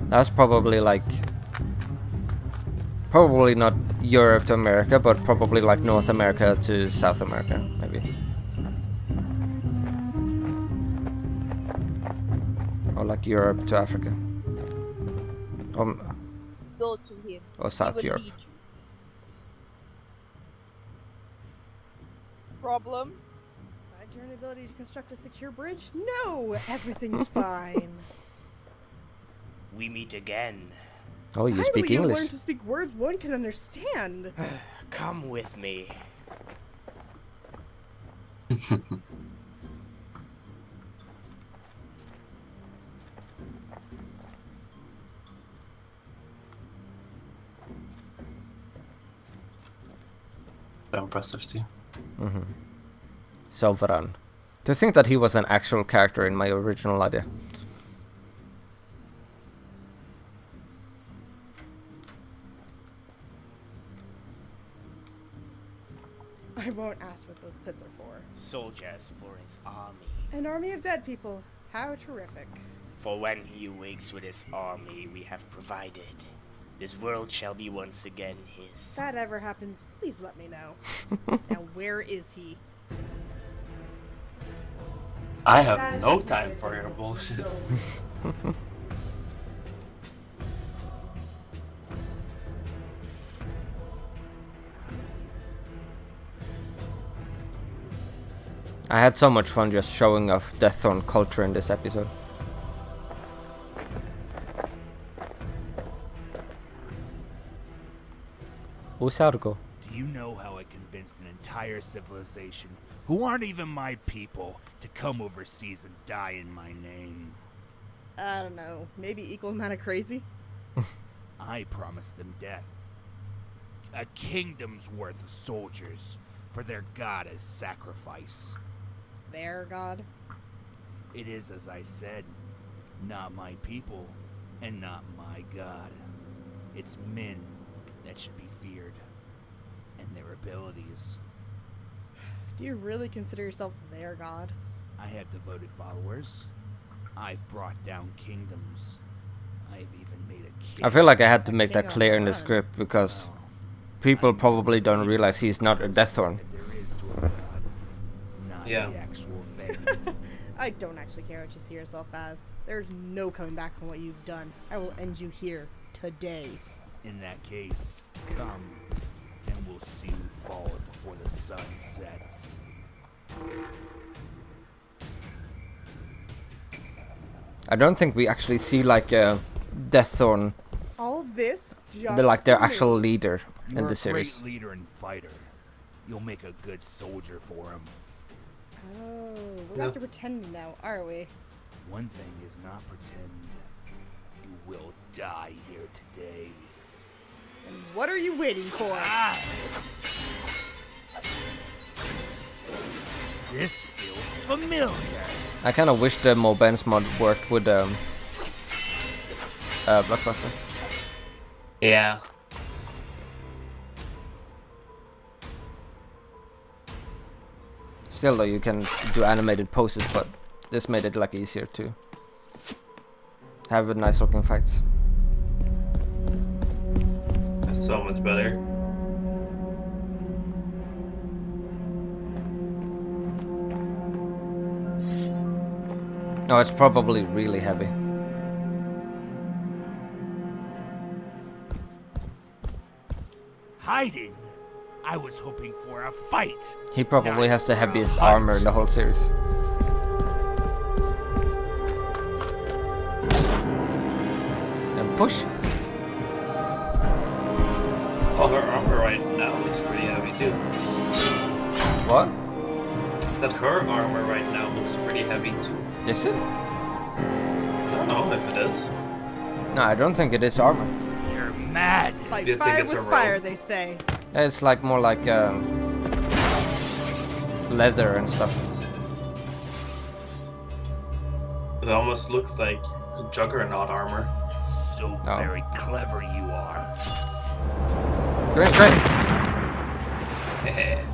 That's probably like... Probably not Europe to America, but probably like North America to South America, maybe. Or like Europe to Africa. Go to him. Or South Europe. Problem? Aside your inability to construct a secure bridge? No! Everything's fine. We meet again. Oh, you speak you English. learn to speak words one can understand. Come with me. So impressive too. Selvaran. To think that he was an actual character in my original idea. I won't ask what those pits are for. Soldiers for his army. An army of dead people. How terrific. For when he awakes with his army, we have provided. This world shall be once again his. If that ever happens, please let me know. Now, where is he? I have no time for your bullshit. I had so much fun just showing off Deaththorn culture in this episode. Wowgurl. Do you know how I convinced an entire civilization who aren't even my people to come overseas and die in my name? I don't know. Maybe equal amount of crazy? I promised them death. A kingdom's worth of soldiers for their god as sacrifice. Their god? It is as I said. Not my people, and not my god. It's men that should be feared, and their abilities. Do you really consider yourself their god? I have devoted followers. I've brought down kingdoms. I've even made a king. I feel like I had to make that clear in the script because people probably don't realize he's not a Deaththorn. Yeah. I don't actually care what you see yourself as. There's no coming back from what you've done. I will end you here today. In that case, come, and we'll see who falls before the sun sets. I don't think we actually see like a Deaththorn, All this just like their for me. actual leader in You're the a series. great leader and fighter. You'll make a good soldier for him. Oh, we're going to pretend now, are we? One thing is not pretend. You will die here today. And what are you waiting for? This feels familiar. I kind of wish the Mobens mod worked with Blockbuster. Yeah. Still though, you can do animated poses, but this made it like easier to have nice looking fights. That's so much better. No, it's probably really heavy. Hiding. I was hoping for a fight. He probably has the heaviest armor in the whole series. And push. Oh, her armor right now looks pretty heavy too. What? That her armor right now looks pretty heavy too. Is it? I don't know if it is. No, I don't think it is armor. You're mad. Fight You think fire it's a with robe? fire, they say. It's like more like leather and stuff. It almost looks like Juggernaut armor. So very clever you are. Great, great. Hehe.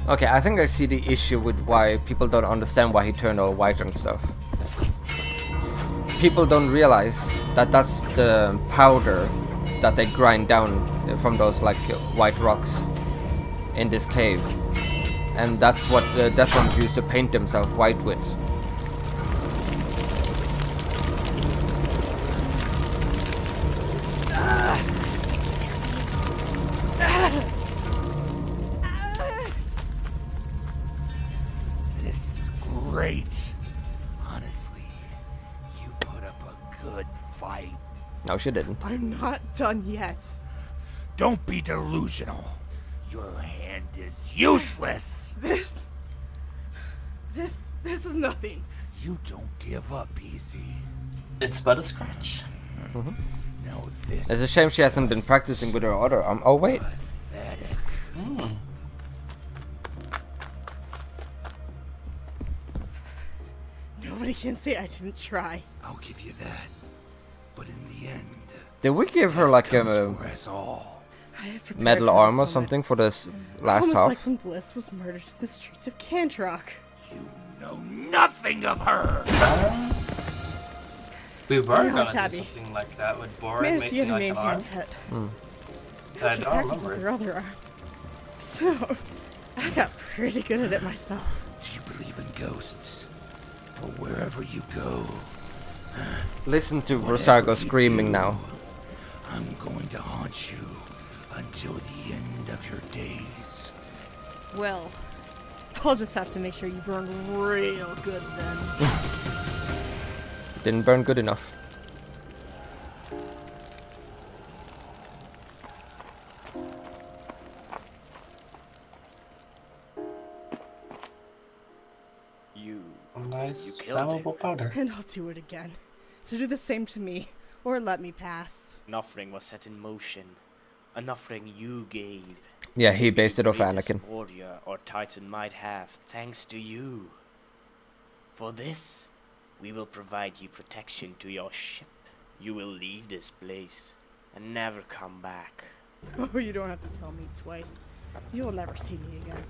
Okay, I think I see the issue with why people don't understand why he turned all white and stuff. People don't realize that that's the powder that they grind down from those like white rocks in this cave. And that's what the Deathworms used to paint themselves white with. This is great. Honestly, you put up a good fight. No, she didn't. I'm not done yet. Don't be delusional. Your hand is useless. This is nothing. You don't give up easy. It's but a scratch. Now this. It's a shame she hasn't been practicing with her other arm. Oh wait. Nobody can say I didn't try. I'll give you that. But in the end, Did we give her like a for us all. I have prepared metal for this arm or moment. something for this last Almost half? like when Bliss was murdered in the streets of Cantrock. You know nothing of her. We were Yeah, gonna Tabby. do something like that with Borin Managed to get making a like name an arm. hit. I She don't practiced remember. with her other arm. So, I got pretty good at it myself. Do you believe in ghosts? Or wherever you go? Listen to Rosargo screaming now. I'm going to haunt you until the end of your days. Well, I'll just have to make sure you burn real good then. Didn't burn good enough. Nice flammable powder. And I'll do it again. So do the same to me, or let me pass. An offering was set in motion. An offering you gave. Yeah, he based it off Greatest Anakin. warrior or Titan might have, thanks to you. For this, we will provide you protection to your ship. You will leave this place and never come back. Oh, you don't have to tell me twice. You'll never see me again.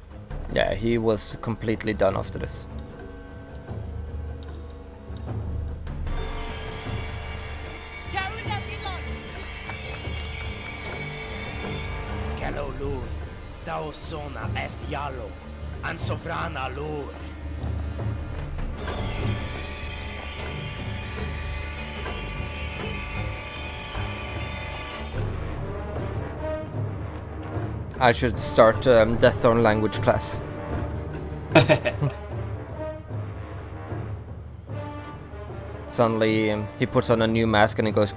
Yeah, he was completely done after this. Gallo Lord, thou sona eth Yalo, and sovrana Lord. I should start Deaththorn language class. Suddenly, he puts on a new mask and he goes.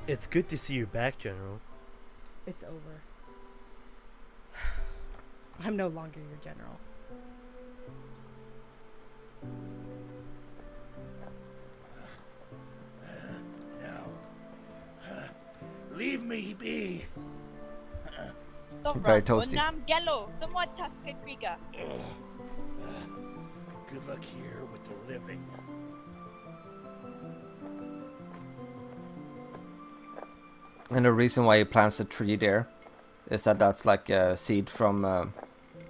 It's good to see you back, General. It's over. I'm no longer your general. Leave me be. Very toasty. Good luck here with the living. And the reason why he plants the tree there is that that's like a seed from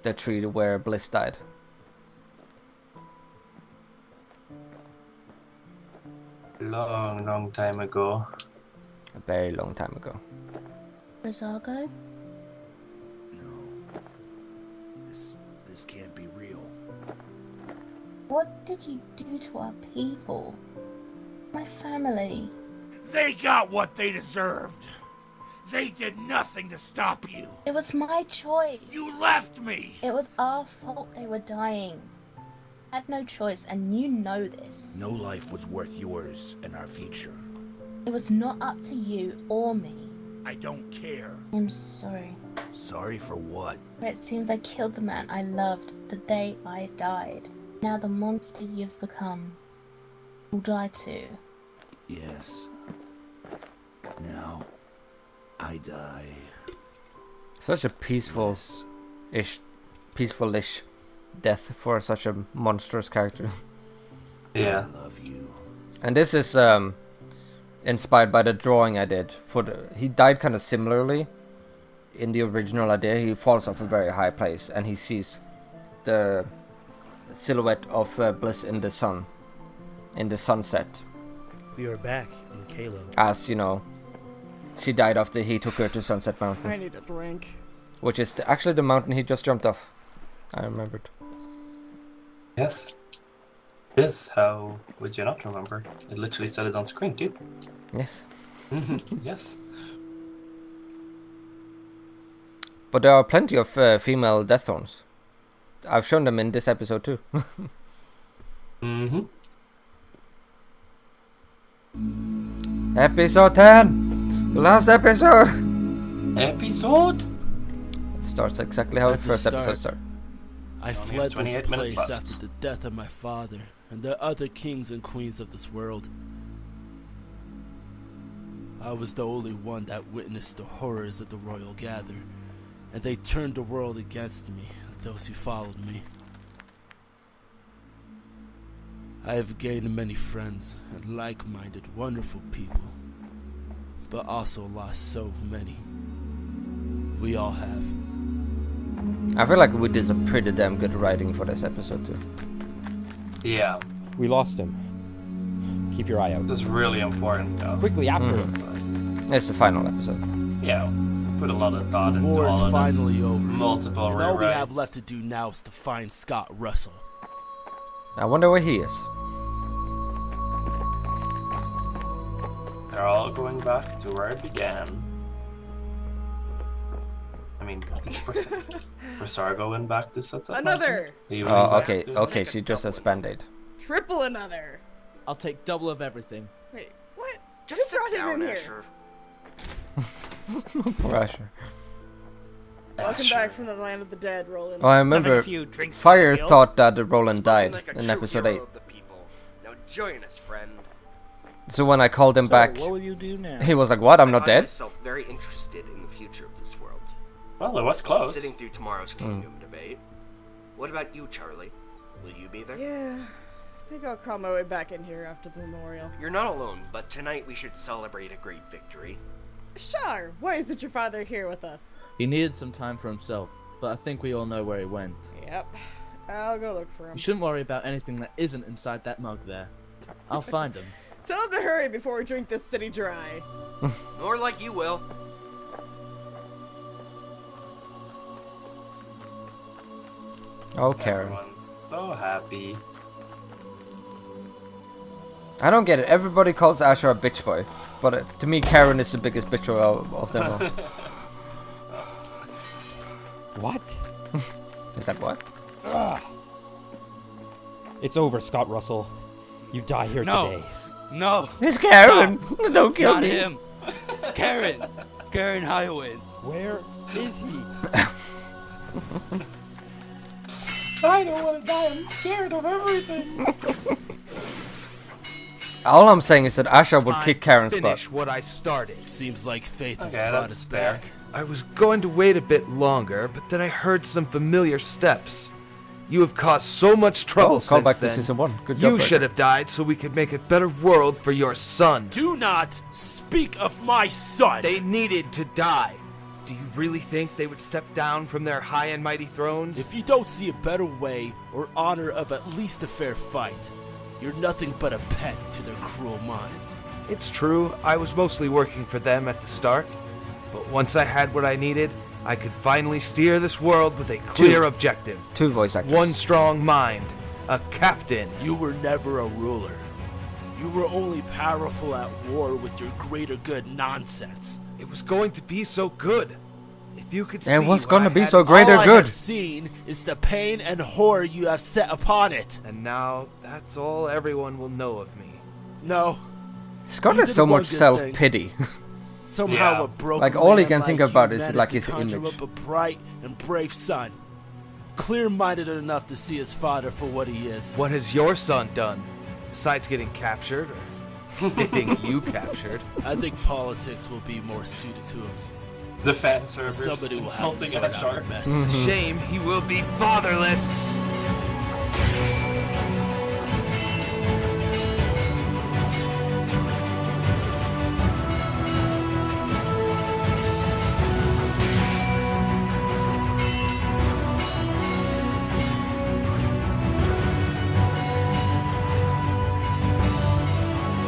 the tree where Bliss died. Long time ago. A very long time ago. Rosargo? This can't be real. What did you do to our people? My family. They got what they deserved. They did nothing to stop you. It was my choice. You left me. It was our fault they were dying. I had no choice, and you know this. No life was worth yours and our future. It was not up to you or me. I don't care. I'm sorry. Sorry for what? It seems I killed the man I loved the day I died. Now the monster you've become will die too. Yes. Now, I die. Such a peaceful-ish death for such a monstrous character. Yeah. I love you. And this is inspired by the drawing I did. He died kind of similarly. In the original idea, he falls off a very high place and he sees the silhouette of Bliss in the sun, in the sunset. We are back in Kalo. As you know, she died after he took her to Sunset Mountain. I need a drink. Which is actually the mountain he just jumped off. I remembered. Yes. Yes, how would you not remember? It literally said it on screen, too. Yes. Yes. But there are plenty of female Deaththorns. I've shown them in this episode too. Episode 10! The last episode! Episode? It starts exactly how the first episode started. I fled this place after the death of my father and the other kings and queens of this world. I was the only one that witnessed the horrors of the royal gather, and they turned the world against me and those who followed me. I have gained many friends and like-minded, wonderful people, but also lost so many. We all have. I feel like we did some pretty damn good writing for this episode too. Yeah. We lost him. Keep your eye out. This is really important though. Quickly after. It's the final episode. Yeah, we put a lot of thought The into war is all of finally this. over. Multiple And all we have rewrites. left to do now is to find Scott Russell. I wonder where he is. They're all going back to where it began. I mean, Rosargo went back to Satsa. Another! Oh, okay, okay, she just has Band-Aid. Triple another. I'll take double of everything. Wait, what? Just Who brought sit him down, in here? Asher. Poor Asher. Welcome back from the land of the dead, Roland. Oh, I remember Fire thought that Roland died Like a in true episode hero 8. of the people. Now join us, friend. So when I called him So, back, what will you do now? he was like, "What? I'm I not find dead." myself very interested in the future of this world. Well, it was close. Sitting through tomorrow's kingdom debate. What about you, Charlie? Will you be there? Yeah, I think I'll crawl my way back in here after the memorial. You're not alone, but tonight we should celebrate a great victory. Sure, why isn't your father here with us? He needed some time for himself, but I think we all know where he went. Yep, I'll go look for him. You shouldn't worry about anything that isn't inside that mug there. I'll find him. Tell him to hurry before we drink this city dry. More like you will. Oh, Karen. Everyone's so happy. I don't get it. Everybody calls Asher a bitch boy, but to me, Karen is the biggest bitch boy of them all. What? Is that what? Ugh. It's over, Scott Russell. You die here today. No. It's Karen. No. Don't kill Not me. him. Karen. Karen Highwind. Where is he? I don't want to die. I'm scared of everything. All I'm saying is that Asher would kick Karen's butt. Finish what I started. Seems like fate has Okay, brought that's us fair. back. I was going to wait a bit longer, but then I heard some familiar steps. You have caused so much trouble Oh, since call back to then. season 1. Good job. You Breaker. should have died so we could make a better world for your son. Do not speak of my son! They needed to die. Do you really think they would step down from their high and mighty thrones? If you don't see a better way or honor of at least a fair fight, you're nothing but a pet to their cruel minds. It's true, I was mostly working for them at the start, but once I had what I needed, I could finally steer this world with a clear objective. 2 voice actors. One strong mind, a captain. You were never a ruler. You were only powerful at war with your greater good nonsense. It was going to be so good. If you could see It was what gonna I be had so in great or All I good. have seen is the pain and horror you have set upon it. And now, that's all everyone will know of me. No. Scott You has did so one much good self-pity. Somehow Yeah. a broken Like, all he man can think like about you is, managed like, to his conjure image. up a bright and brave son. Clear-minded enough to see his father for what he is. What has your son done? Besides getting captured, or getting you captured? I think politics will be more suited to him. The fan servers Somebody will have to insulting sort out Ashar. a mess. It's a shame he will be fatherless.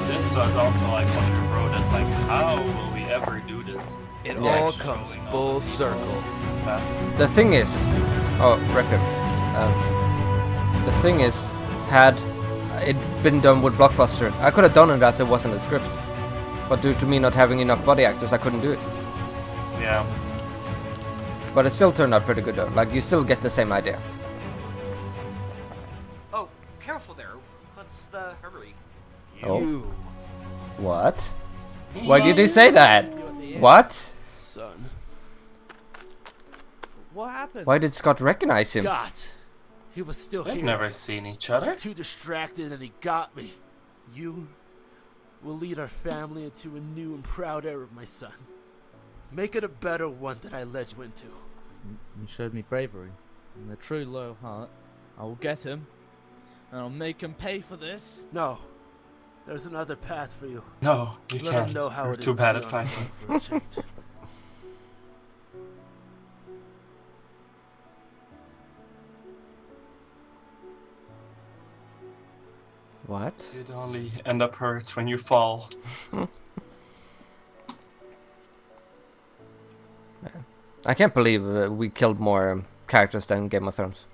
This was also like when we wrote it, like, how will we ever do this? It Yeah. all comes full circle. The thing is, record. The thing is, had it been done with Blockbuster, I could have done it as it was in the script. But due to me not having enough body actors, I couldn't do it. Yeah. But it still turned out pretty good though. Like, you still get the same idea. Oh, careful there. Let's hurry. Oh. What? Why did he say that? What? Son. What happened? Why did Scott recognize him? Scott. He was still They've here. never seen each I other. was too distracted and he got me. You will lead our family into a new and proud era, my son. Make it a better one than I led you into. You showed me bravery and a true loyal heart. I will get him, and I'll make him pay for this. No. There's another path for you. No, you Let him can't. know how You're it too is bad to at be on fighting. the hunt for a change. What? You'd only end up hurt when you fall. Man. I can't believe we killed more characters than Game of Thrones.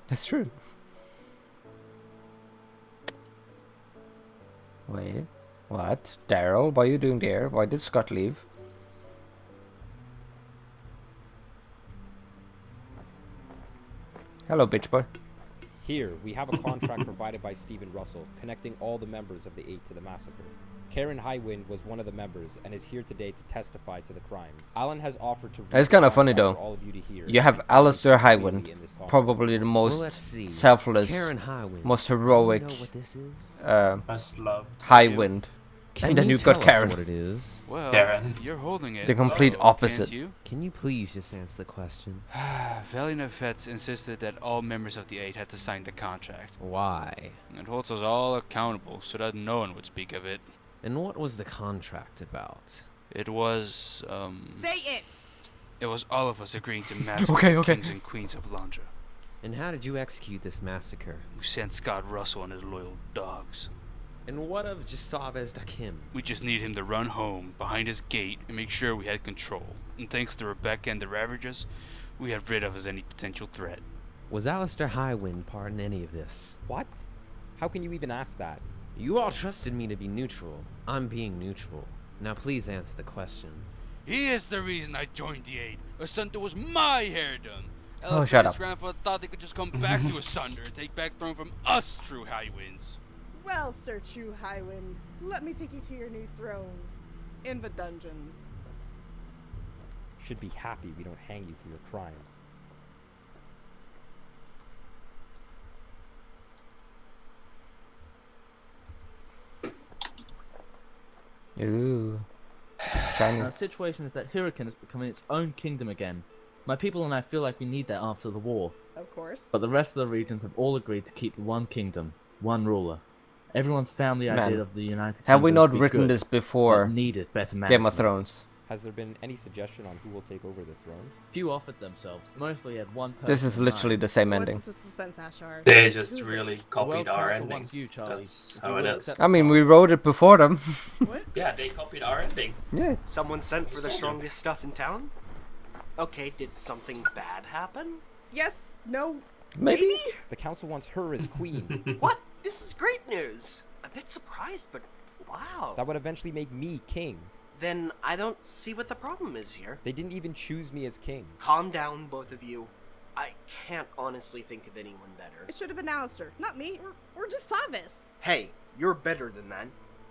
It's true. Wait, what? Daryl, what are you doing there? Why did Scott leave? Hello, bitch boy. Here, we have a contract provided by Stephen Russell, connecting all the members of the 8 to the massacre. Karen Highwind was one of the members and is here today to testify to the crimes. Alan has offered to... It's kind of funny though. All of you to hear. You have Alistair Highwind, probably the most selfless, most heroic, most loved Highwind. And then you got Karen. What it is? Well, Darren. You're holding it. The complete so, opposite. Can't you? Can you please just answer the question? Valiant Vets insisted that all members of the 8 had to sign the contract. Why? It holds us all accountable so that no one would speak of it. And what was the contract about? It was, Say it! It was all of us agreeing to massacre kings and queens of Londra. And how did you execute this massacre? We sent Scott Russell and his loyal dogs. And what of Jasavez Dakim? We just need him to run home, behind his gate, and make sure we had control. And thanks to Rebecca and the Ravagers, we have rid of us any potential threat. Was Alistair Highwind part in any of this? What? How can you even ask that? You all trusted me to be neutral. I'm being neutral. Now please answer the question. He is the reason I joined the 8. Asunder was my hair done. Oh, shut up. Grandfather thought they could just come back to Asunder and take back throne from us, true Highwinds. Well, Sir True Highwind, let me take you to your new throne. In the dungeons. Should be happy we don't hang you for your crimes. Ooh. Shiny. The situation is that Hurricane is becoming its own kingdom again. My people and I feel like we need that after the war. Of course. But the rest of the regions have all agreed to keep one kingdom, one ruler. Everyone found the idea of the United Kingdom. Have we not to be written good, this before but needed better Game management. of Thrones? Has there been any suggestion on who will take over the throne? Few offered themselves. Mostly had one person. This is literally the same ending. What's the suspense, Ashar? They just really copied our Welcome to ending. one view, Charlie. That's If how you it will is. accept I mean, we wrote it before them. Yeah, they copied our ending. Yeah. Someone sent for the strongest stuff in town? Okay, did something bad happen? Yes, no, Maybe. The council wants her as queen. What? This is great news. A bit surprised, but wow. That would eventually make me king. Then I don't see what the problem is here. They didn't even choose me as king. Calm down, both of you. I can't honestly think of anyone better. It should have been Alistair, not me, or just Savis. Hey, you're better than that.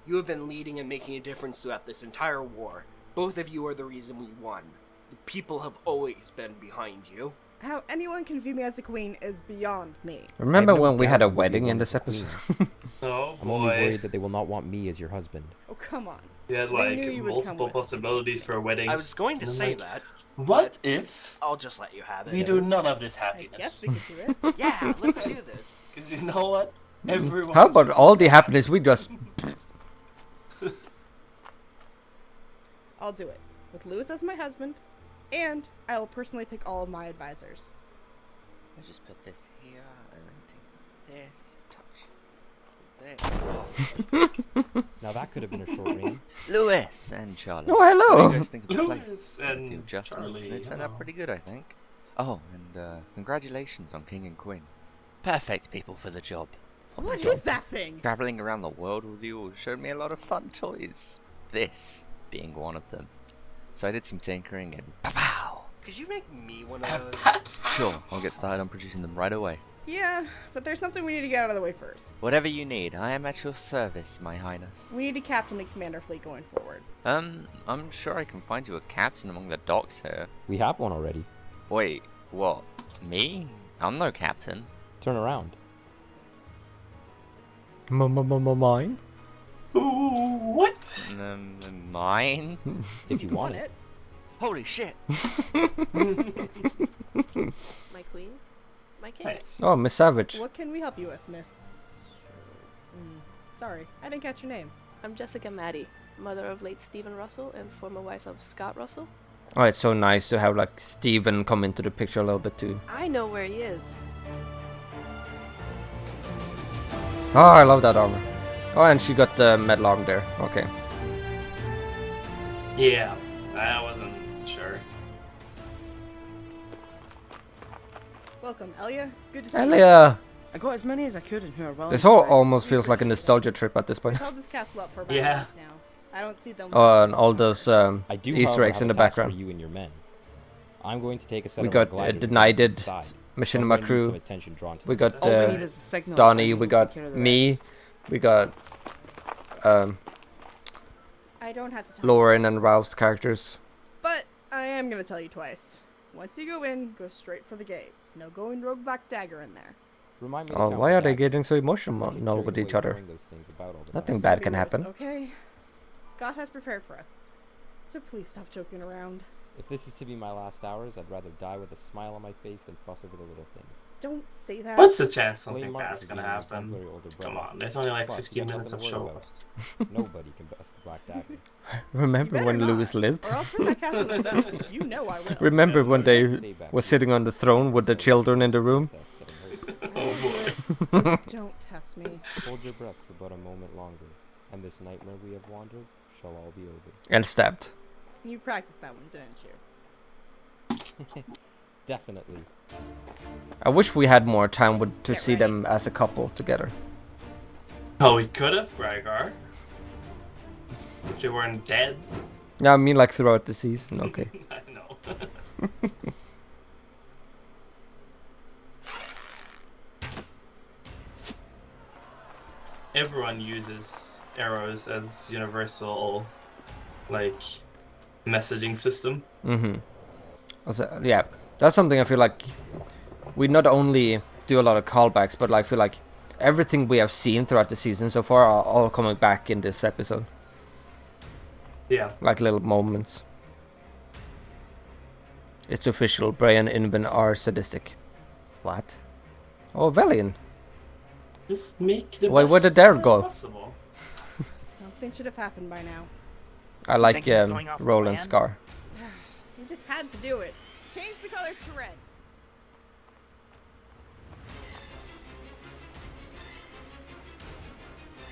You have been leading and making a difference throughout this entire war. Both of you are the reason we won. The people have always been behind you. How anyone can view me as a queen is beyond me. Remember when we had a wedding in this episode? Oh I'm only boy. worried that they will not want me as your husband. Oh, come on. You had They knew like you would come multiple with. possibilities for weddings. I was going to And I'm say like, that. What if I'll just let you have it. we do none of this I happiness? guess we could do it. Yeah, let's do this. Because you know what? Everyone. How about all the happiness we just... I'll do it. With Lewis as my husband, and I will personally pick all of my advisors. I'll just put this here, and then take this, touch this. Now that could have been a short reign. Lewis and Charlie. Oh, hello. What do you guys think of the Lewis place? and A few adjustments, Charlie, it turned out hello. pretty good, I think. Oh, and congratulations on King and Queen. Perfect people for the job. What is that thing? Traveling around the world with you all showed me a lot of fun toys. This being one of them. So I did some tinkering and pow! Could you make me one of those? Sure, I'll get started on producing them right away. Yeah, but there's something we need to get out of the way first. Whatever you need, I am at your service, my highness. We need a captain and commander fleet going forward. I'm sure I can find you a captain among the docks here. We have one already. Wait, what? Me? I'm no captain. Turn around. Mine? What? Mine? If you want it. Holy shit! My queen? My king? Nice. Oh, Miss Savage. What can we help you with, Miss? Sorry, I didn't catch your name. I'm Jessica Maddie, mother of late Stephen Russell and former wife of Scott Russell. Oh, it's so nice to have like Steven come into the picture a little bit too. I know where he is. Oh, I love that armor. Oh, and she got the metal arm there. Okay. Yeah, I wasn't sure. Welcome, Elia. Good to see you. Elia! I got as many as I could in here. Well, This whole almost feels like a nostalgia trip at this point. We've held this castle up for about Yeah. a month now. I don't see them. Oh, and all those I do, Easter however, eggs have in a the task background. For you and your men. I'm going to take a set We of our got gliders the and Knighted, inside. Machinima I'm gonna need crew. some attention drawn to We the got All we need is a signal. Donnie. and We we'll got take care of the me. rest. We got I don't have to tell Lauren you and this, Ralph's characters. but I am gonna tell you twice. Once you go in, go straight for the gate. No going rogue black dagger in there. Remind me to Oh, count why my are they daggers. getting so Don't emotional get now carried with away each other? throwing those things about all the Nothing time. bad can Serious, happen. Okay. Scott has prepared for us. So please stop joking around. If this is to be my last hours, I'd rather die with a smile on my face than fuss over the little things. Don't say that. What's the chance something Blame Martin bad's for gonna being an happen? exemplary older Come brother. on, there's only like Plus, 15 you got minutes of nothing to show worry about. left. Nobody can bust the Black Dagger. Remember when Lewis lived? Or I'll turn my castle into dust. You know I will. Remember when they was sitting on the throne with the children in the room? Don't test me. Hold your breath for but a moment longer, and this nightmare we have wandered shall all be over. And stabbed. You practiced that one, didn't you? Definitely. I wish we had more time to see them as a couple together. Oh, we could have, Bragar. If they weren't dead. Yeah, I mean like throughout the season, okay. I know. Everyone uses arrows as universal, like, messaging system. Mm-hmm. Also, yeah, that's something I feel like we not only do a lot of callbacks, but like feel like everything we have seen throughout the season so far are all coming back in this episode. Yeah. Like little moments. It's official, Brian and Inven are sadistic. What? Oh, Valian. Just make the Why, best where did Daryl go? possible. Something should have happened by now. I like think he's going off the Roland's land? scar. You just had to do it. Change the colors to red.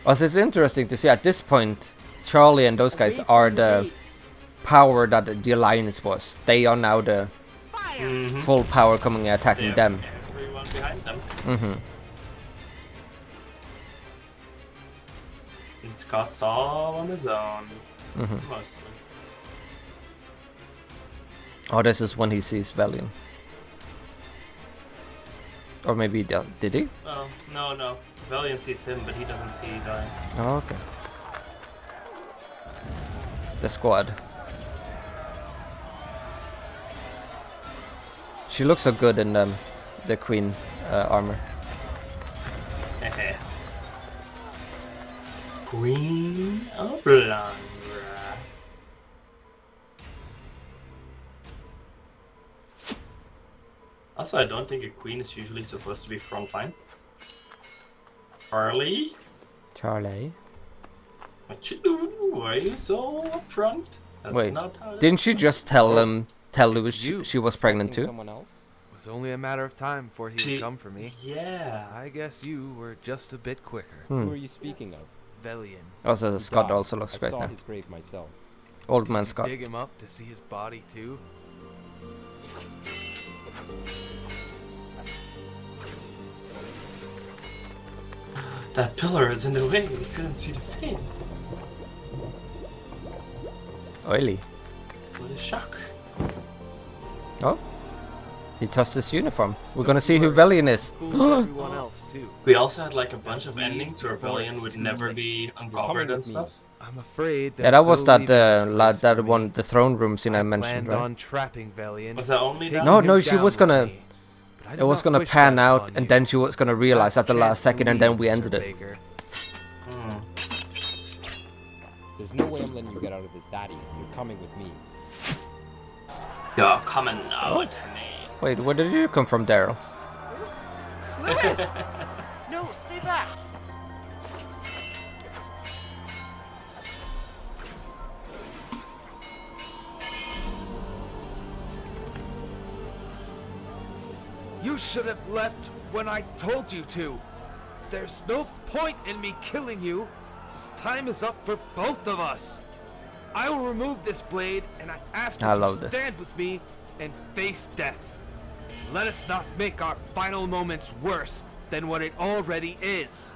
Also, it's interesting to see at this point, Charlie and those guys are the power that the Alliance was. They are now the full power coming and attacking Yeah, them. everyone behind them. Mm-hmm. And Scott's all on his own. Mhm. Mostly. Oh, this is when he sees Valian. Or maybe did he? Oh, no. Valiant sees him, but he doesn't see Valiant. Oh, okay. The squad. She looks so good in the queen armor. Queen of Blandra. Also, I don't think a queen is usually supposed to be frontline. Charlie? Charlie. What you doing? Why are you so upfront? That's Wait, not how didn't she just tell Lewis You she was pregnant too? Someone else? It was only a matter of time before he would come for me. Yeah. I guess you were just a bit quicker. Hmm. Who are you speaking of? Velian. Also, He Scott died. also looks I great saw now. his grave myself. Old man Did you Scott. dig him up to see his body too? That pillar is in the way. We couldn't see the face. Oily. What a shock. Oh. He tossed his uniform. We're gonna see who Valian is. Everyone else too. We also had like a bunch of endings where Valiant would never be uncovered and stuff. I'm afraid. Yeah, that was that lad that won the throne room scene I mentioned, Planned right? on trapping Velian. Was that only that? No, she was gonna. I It did was not gonna wish pan that out, upon and you. then she was gonna realize at the last second, and then we Sir ended it. Baker. There's no way I'm letting you get out of this, daddies. You're coming with me. You're coming out to me. Wait, where did you come from, Daryl? Lewis! No, stay back! You should have left when I told you to. There's no point in me killing you. This time is up for both of us. I will remove this blade, and I ask you to stand with me and face death. Let us not make our final moments worse than what it already is.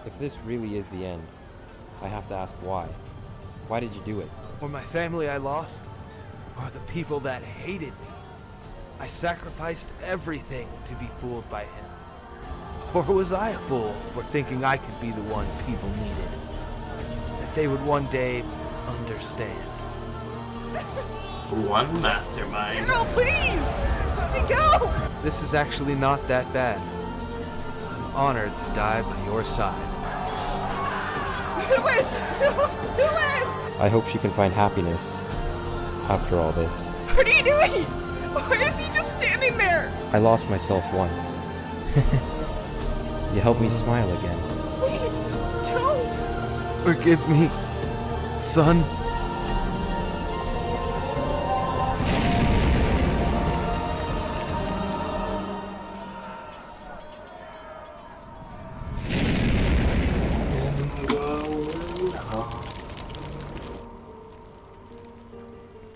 If this really is the end, I have to ask why. Why did you do it? For my family I lost, for the people that hated me. I sacrificed everything to be fooled by him. Or was I a fool for thinking I could be the one people needed? That they would one day understand. One mastermind. Girl, please! Let me go! This is actually not that bad. I'm honored to die by your side. Who is? Who is? I hope she can find happiness after all this. What are you doing? Why is he just standing there? I lost myself once. You helped me smile again. Please, don't! Forgive me, son.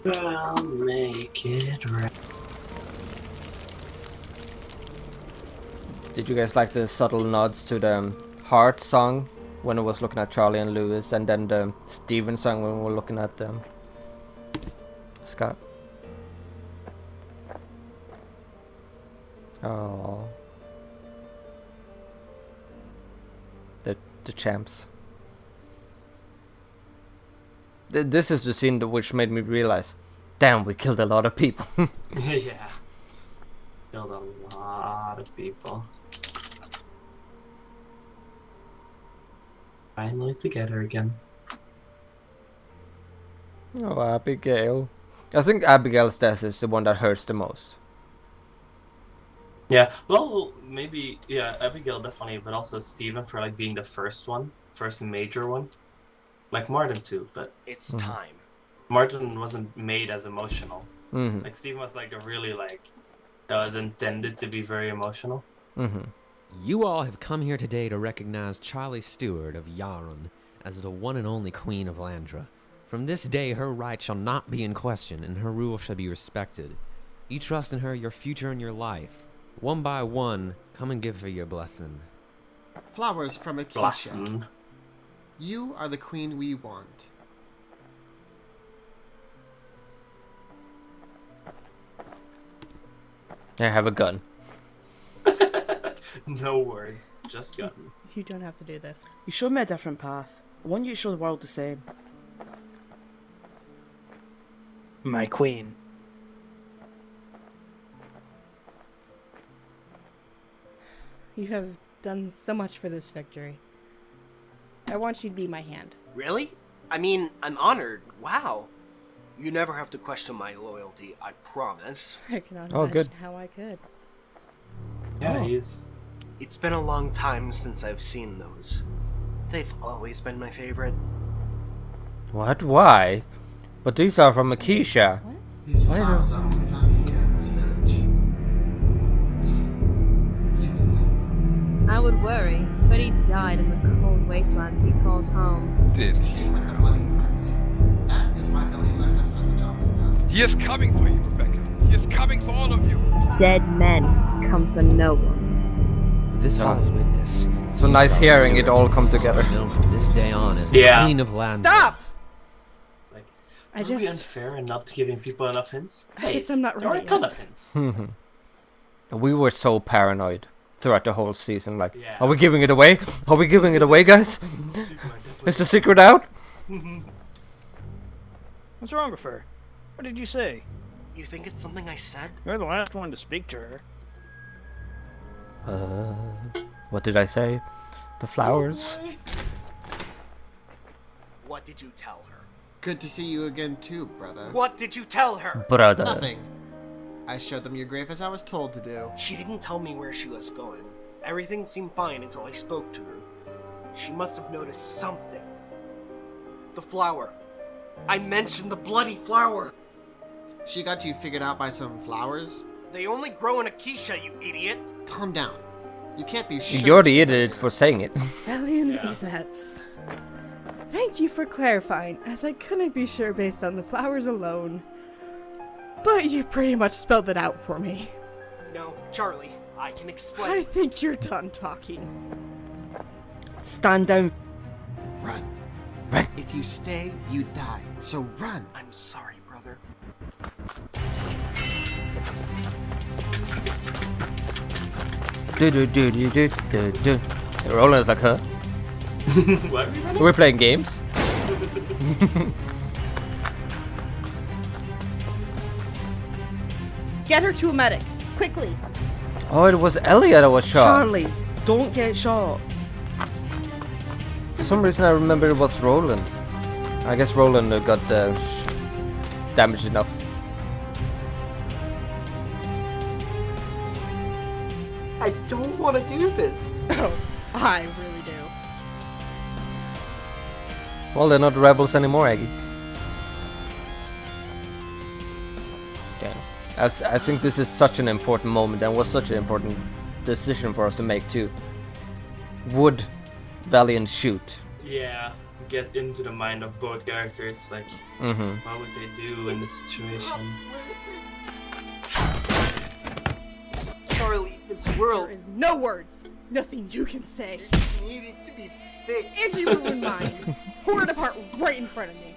I'll make it right. Did you guys like the subtle nods to the Heart song when I was looking at Charlie and Lewis, and then the Steven song when we were looking at Scott? Oh, the champs. This is the scene which made me realize, damn, we killed a lot of people. Yeah, killed a lot of people. Finally together again. Oh, Abigail. I think Abigail's death is the one that hurts the most. Yeah, well, maybe, yeah, Abigail definitely, but also Steven for like being the first major one. Like Martin too, but it's time. Martin wasn't made as emotional. Mm-hmm. Like Steven was like a really was intended to be very emotional. Mm-hmm. You all have come here today to recognize Charlie Stewart of Yarun as the one and only Queen of Landra. From this day, her right shall not be in question, and her rule shall be respected. You trust in her your future and your life. One by one, come and give her your blessing. Flowers from Acacia. Blessing. You are the queen we want. I have a gun. No words, just gun. You don't have to do this. You showed me a different path. One you show the world the same. My queen. You have done so much for this victory. I want you to be my hand. Really? I mean, I'm honored. Wow. You never have to question my loyalty, I promise. I cannot imagine good. How I could. Yeah, It's been a long time since I've seen those. They've always been my favorite. What? Why? But these are from Acacia. These flowers are only found here in this village. You can help them. I would worry, but he died in the cold wastelands he calls home. Did he? With the bloody prince. That is why Billy left us as the job is done. He is coming for you, Rebecca. He is coming for all of you. Dead men come for no one. This all's witness. So nice hearing it all come together. Known from this day on as the Queen of Land. Stop! Are we unfair and not giving people enough hints? I'm not there are a ready ton yet. of hints. We were so paranoid throughout the whole season. Like, are we giving it away? Are we giving it away, guys? Is the secret out? What's wrong with her? What did you say? You think it's something I said? You're the last one to speak to her. What did I say? The flowers. What did you tell her? Good to see you again too, brother. What did you tell her? Brother. Nothing. I showed them your grave as I was told to do. She didn't tell me where she was going. Everything seemed fine until I spoke to her. She must have noticed something. The flower. I mentioned the bloody flower. She got you figured out by some flowers? They only grow in Acacia, you idiot. Calm down. You can't be sure. You're the idiot for saying it. Valiant vets. Thank you for clarifying, as I couldn't be sure based on the flowers alone. But you pretty much spelled it out for me. No, Charlie, I can explain. I think you're done talking. Stand down. Run. Run. If you stay, you die. So run. I'm sorry, brother. Do. Roland is like her. What? We're playing games. Get her to a medic, quickly. Oh, it was Elliot that was shot. Charlie, don't get shot. For some reason I remember it was Roland. I guess Roland got damaged enough. I don't want to do this. Oh, I really do. Well, they're not rebels anymore, Aggie. Okay. As I think this is such an important moment and was such an important decision for us to make too. Would Valiant shoot? Yeah, get into the mind of both characters. Like, what would they do in this situation? Charlie, this world. There is no words. Nothing you can say. It needed to be fixed. And you ruined mine. Tore it apart right in front of me.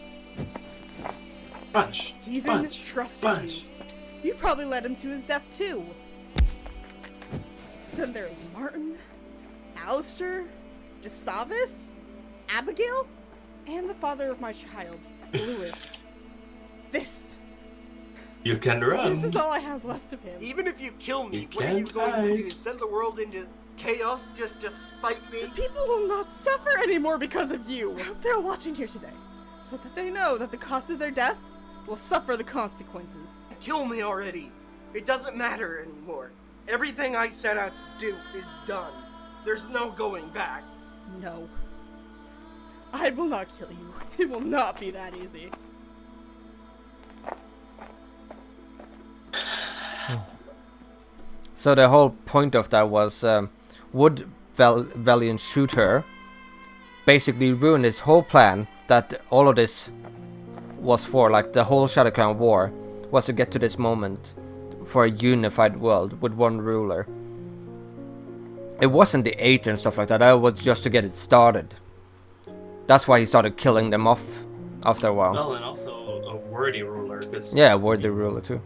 Punch. Steven trusted you. You probably led him to his death too. Then there's Martin, Alistair, Gustavus, Abigail, and the father of my child, Lewis. This You can run. is all I have left of him. Even if you kill me, You what are you can't going to hide. do? Send the world into chaos just to spite me? People will not suffer anymore because of you. They're watching here today, so that they know that the cost of their death will suffer the consequences. Kill me already. It doesn't matter anymore. Everything I set out to do is done. There's no going back. No. I will not kill you. It will not be that easy. So the whole point of that was, would Valiant shoot her? Basically ruin his whole plan that all of this was for, like the whole Shadow Crown War was to get to this moment for a unified world with one ruler. It wasn't the 8 and stuff like that, that was just to get it started. That's why he started killing them off after a while. Well, and also a worthy ruler, because Yeah, worthy ruler too.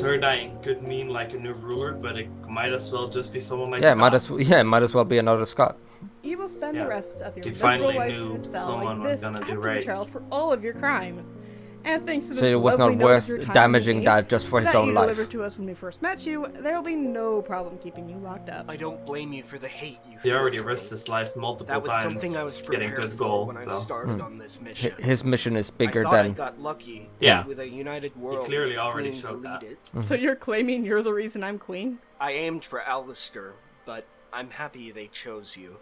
her dying could mean like a new ruler, but it might as well just be someone like Yeah, Scott. might as well be another Scott. You will spend the rest of your He miserable finally life knew in a cell someone like was this gonna do after the right. trial for all of your crimes. And thanks to So this it was not lovely note worth your time damaging gave that just for his that own you life. delivered to us when we first met you, there will be no problem keeping you locked up. I don't blame you for the hate you He feel already for me. risked his life multiple That was times something I was getting to his prepared goal. for when I So started on this mission. His mission is bigger I thought I than... got lucky. Yeah. With a united world. clearly and already queen to showed that. lead it. So you're claiming you're the reason I'm queen? I aimed for Alistair, but I'm happy they chose you.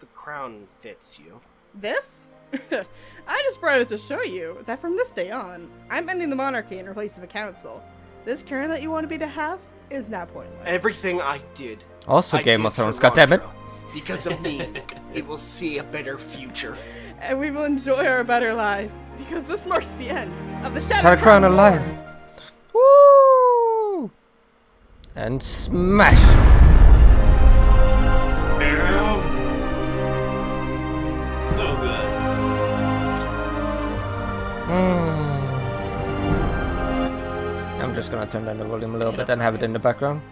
The crown fits you. This? I just brought it to show you that from this day on, I'm ending the monarchy in place of a council. This crown that you wanted me to have is now pointless. Everything I did. Also I Game did of Thrones, for goddammit. Landro. Because of me, it will see a better future. And we will enjoy our better life, because this marks the end of the Shadow Shadow Crown War. alive. Woo! And smash! So good. I'm just gonna turn down the volume a little bit and have it in the background.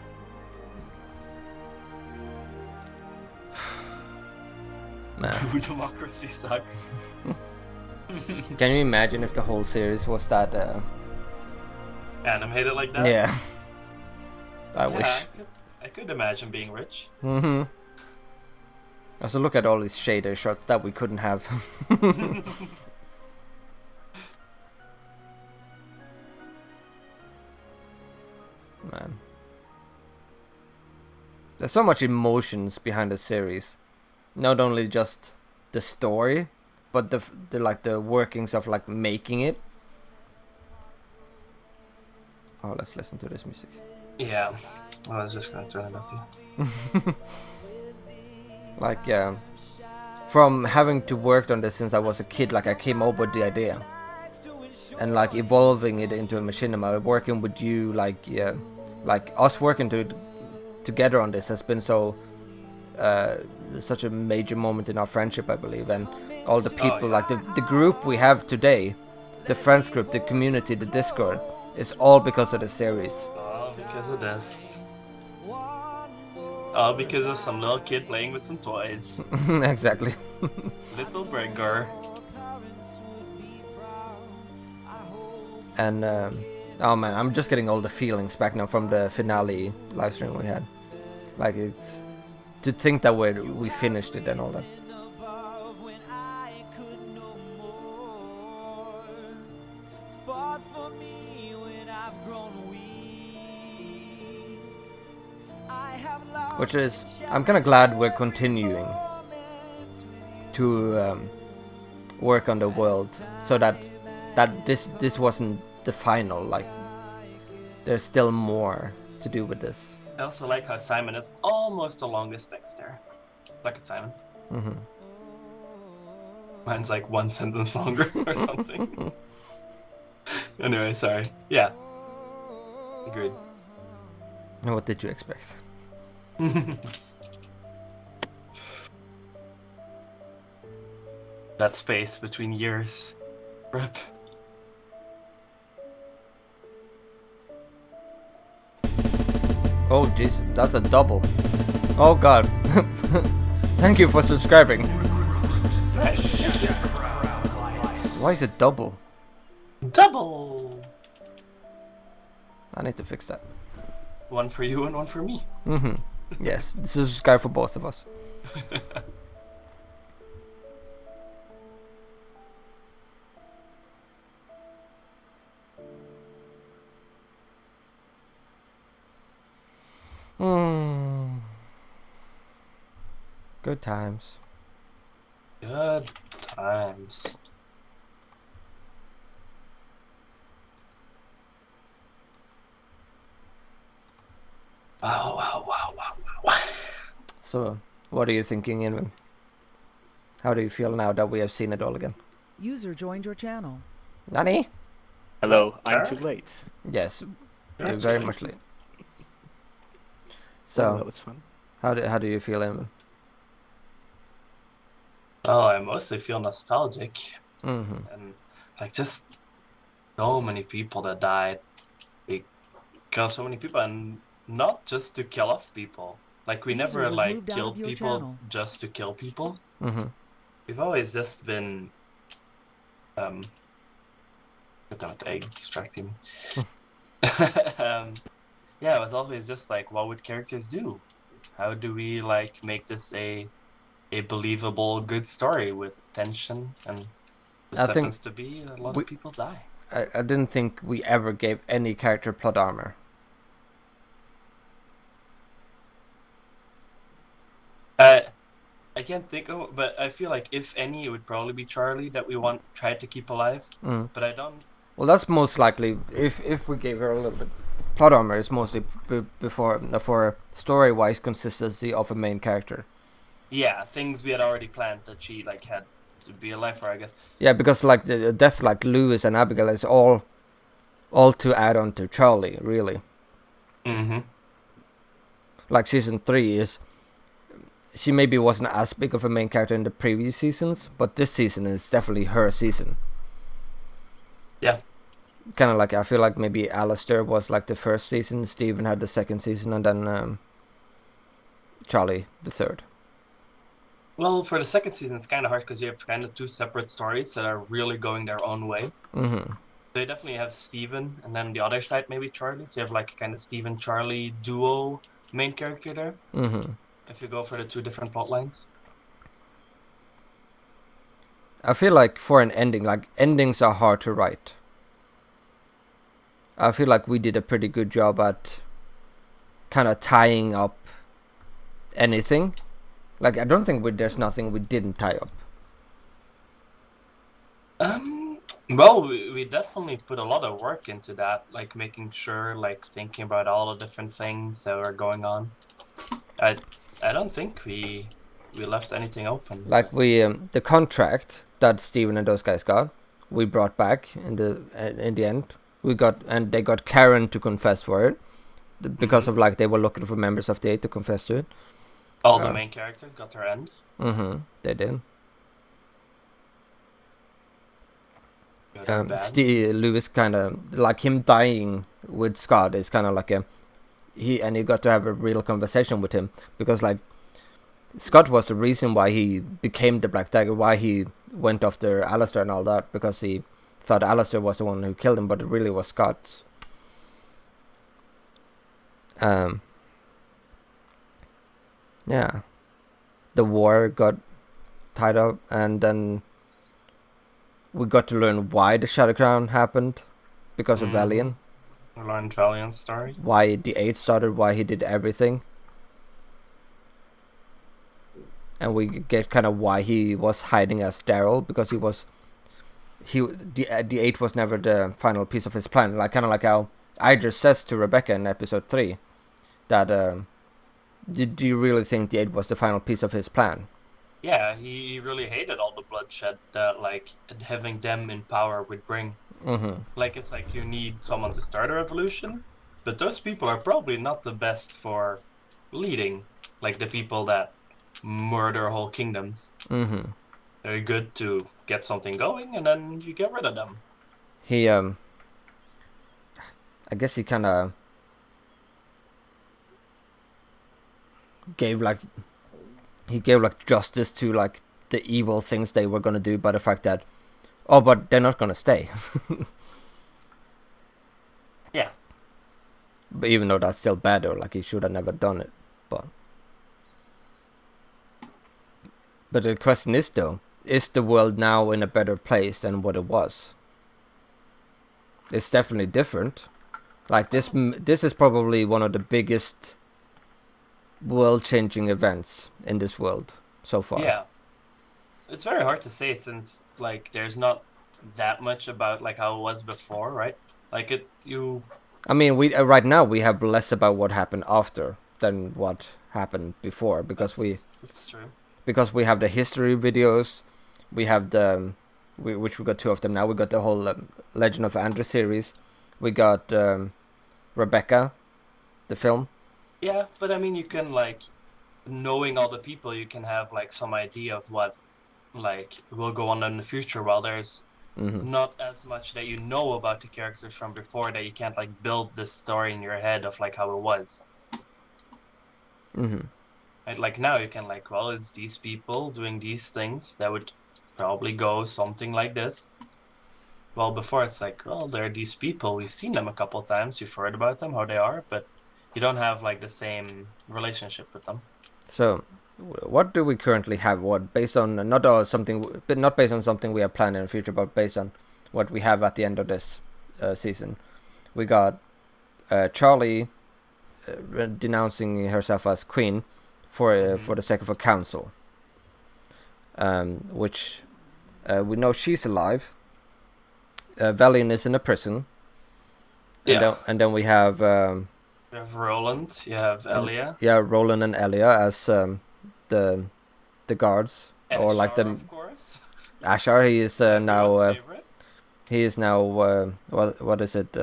Man. Democracy sucks. Can you imagine if the whole series was that Animated like that? Yeah. I Yeah, wish. I could imagine being rich. Mm-hmm. Also look at all these shader shots that we couldn't have. Man. There's so much emotions behind the series. Not only just the story, but the like the workings of like making it. Oh, let's listen to this music. Yeah, I was just gonna turn it off. Like, from having to work on this since I was a kid, like I came up with the idea, and like evolving it into a machinima, working with you, like us working together on this has been such a major moment in our friendship, I believe, and all the people, like the group we have today, the friends group, the community, the Discord, is all because of the series. All because of this. All because of some little kid playing with some toys. Exactly. Little Breggar. And oh man, I'm just getting all the feelings back now from the finale live stream we had. Like, it's to think that we finished it and all that. Which is, I'm kind of glad we're continuing to work on the world, so that this wasn't the final. Like, there's still more to do with this. I also like how Simon is almost the longest text there. Look at Simon. Mm-hmm. Mine's like one sentence longer or something. Anyway, sorry. Yeah. Agreed. And what did you expect? That space between years. Rip. Oh jeez, that's a double. Oh god. Thank you for subscribing. Nice. Why is it double? Double! I need to fix that. One for you and one for me. Mm-hmm. Yes, this is a subscribe for both of us. Good times. Good times. Wow. So, what are you thinking, Inven? How do you feel now that we have seen it all again? User joined your channel. Nani? Hello, I'm too late. Yes, you're very much late. So, that was fun. How do you feel, Inven? Oh, I mostly feel nostalgic. Mm-hmm. And like just so many people that died. We killed so many people, and not just to kill off people. Like, we never like killed people just to kill people. Mm-hmm. We've always just been without egg distracting me. Yeah, it was always just like, what would characters do? How do we like make this a believable good story with tension, and this happens to be a lot of people die. I didn't think we ever gave any character plot armor. I can't think of, but I feel like if any, it would probably be Charlie that we tried to keep alive. But I don't. Well, that's most likely. If we gave her a little bit plot armor, it's mostly for story-wise consistency of a main character. Yeah, things we had already planned that she like had to be alive for, I guess. Yeah, because like the death, like Lewis and Abigail, is all to add on to Charlie, really. Mm-hmm. Like season 3 is, she maybe wasn't as big of a main character in the previous seasons, but this season is definitely her season. Yeah. Kind of like, I feel like maybe Alistair was like the first season, Steven had the second season, and then Charlie the third. Well, for the second season, it's kind of hard because you have kind of two separate stories that are really going their own way. Mm-hmm. They definitely have Steven, and then the other side maybe Charlie. So you have like kind of Steven-Charlie duo main character there. Mm-hmm. If you go for the two different plot lines. I feel like for an ending, like endings are hard to write. I feel like we did a pretty good job at kind of tying up anything. Like, I don't think there's nothing we didn't tie up. Well, we definitely put a lot of work into that, like making sure, like thinking about all the different things that were going on. I don't think we left anything open. Like the contract that Steven and those guys got, we brought back in the end. They got Karen to confess for it because of like they were looking for members of the Eight to confess to it. All the main characters got their end. They did. Good Lewis kind of like him dying with Scott is kind of like he got to have a real conversation with him because like Scott was the reason why he became the Black Dagger, why he went after Alistair and all that, because he thought Alistair was the one who killed him, but it really was Scott. Yeah, the war got tied up, and then we got to learn why the Shadow Crown happened because of Valiant. We learned Valiant's story. Why the Eight started, why he did everything. And we get kind of why he was hiding as Daryl, because the Eight was never the final piece of his plan. Like kind of like how Idris says to Rebecca in episode 3 that do you really think the Eight was the final piece of his plan? Yeah, he really hated all the bloodshed that like having them in power would bring. Like it's like you need someone to start a revolution, but those people are probably not the best for leading. Like the people that murder whole kingdoms. They're good to get something going, and then you get rid of them. He I guess he kind of gave like justice to like the evil things they were gonna do by the fact that but they're not gonna stay. Yeah. But even though that's still bad, or like he should have never done it. But the question is though, is the world now in a better place than what it was? It's definitely different. Like this is probably one of the biggest world-changing events in this world so far. Yeah. It's very hard to say since like there's not that much about like how it was before, right? Like I mean, we right now we have less about what happened after than what happened before because that's true. Because we have the history videos, we have which we got 2 of them now. We got the whole Legend of Andrew series. We got Rebecca, the film. Yeah, but I mean, you can like, knowing all the people, you can have like some idea of what like will go on in the future. While there's not as much that you know about the characters from before, that you can't like build this story in your head of like how it was. Right? Like now you can like, well, it's these people doing these things that would probably go something like this. Well, before it's like, well, there are these people, we've seen them a couple times, you've heard about them, how they are, but you don't have like the same relationship with them. So, what do we currently have? What based on not based on something we have planned in the future, but based on what we have at the end of this season. We got Charlie denouncing herself as queen for the sake of a council, which we know she's alive. Valiant is in a prison. And then we have. You have Roland. You have Elia. Yeah, Roland and Elia as the guards, Ashar, or like the. Of course. Ashar, he is now. He is now. What is it?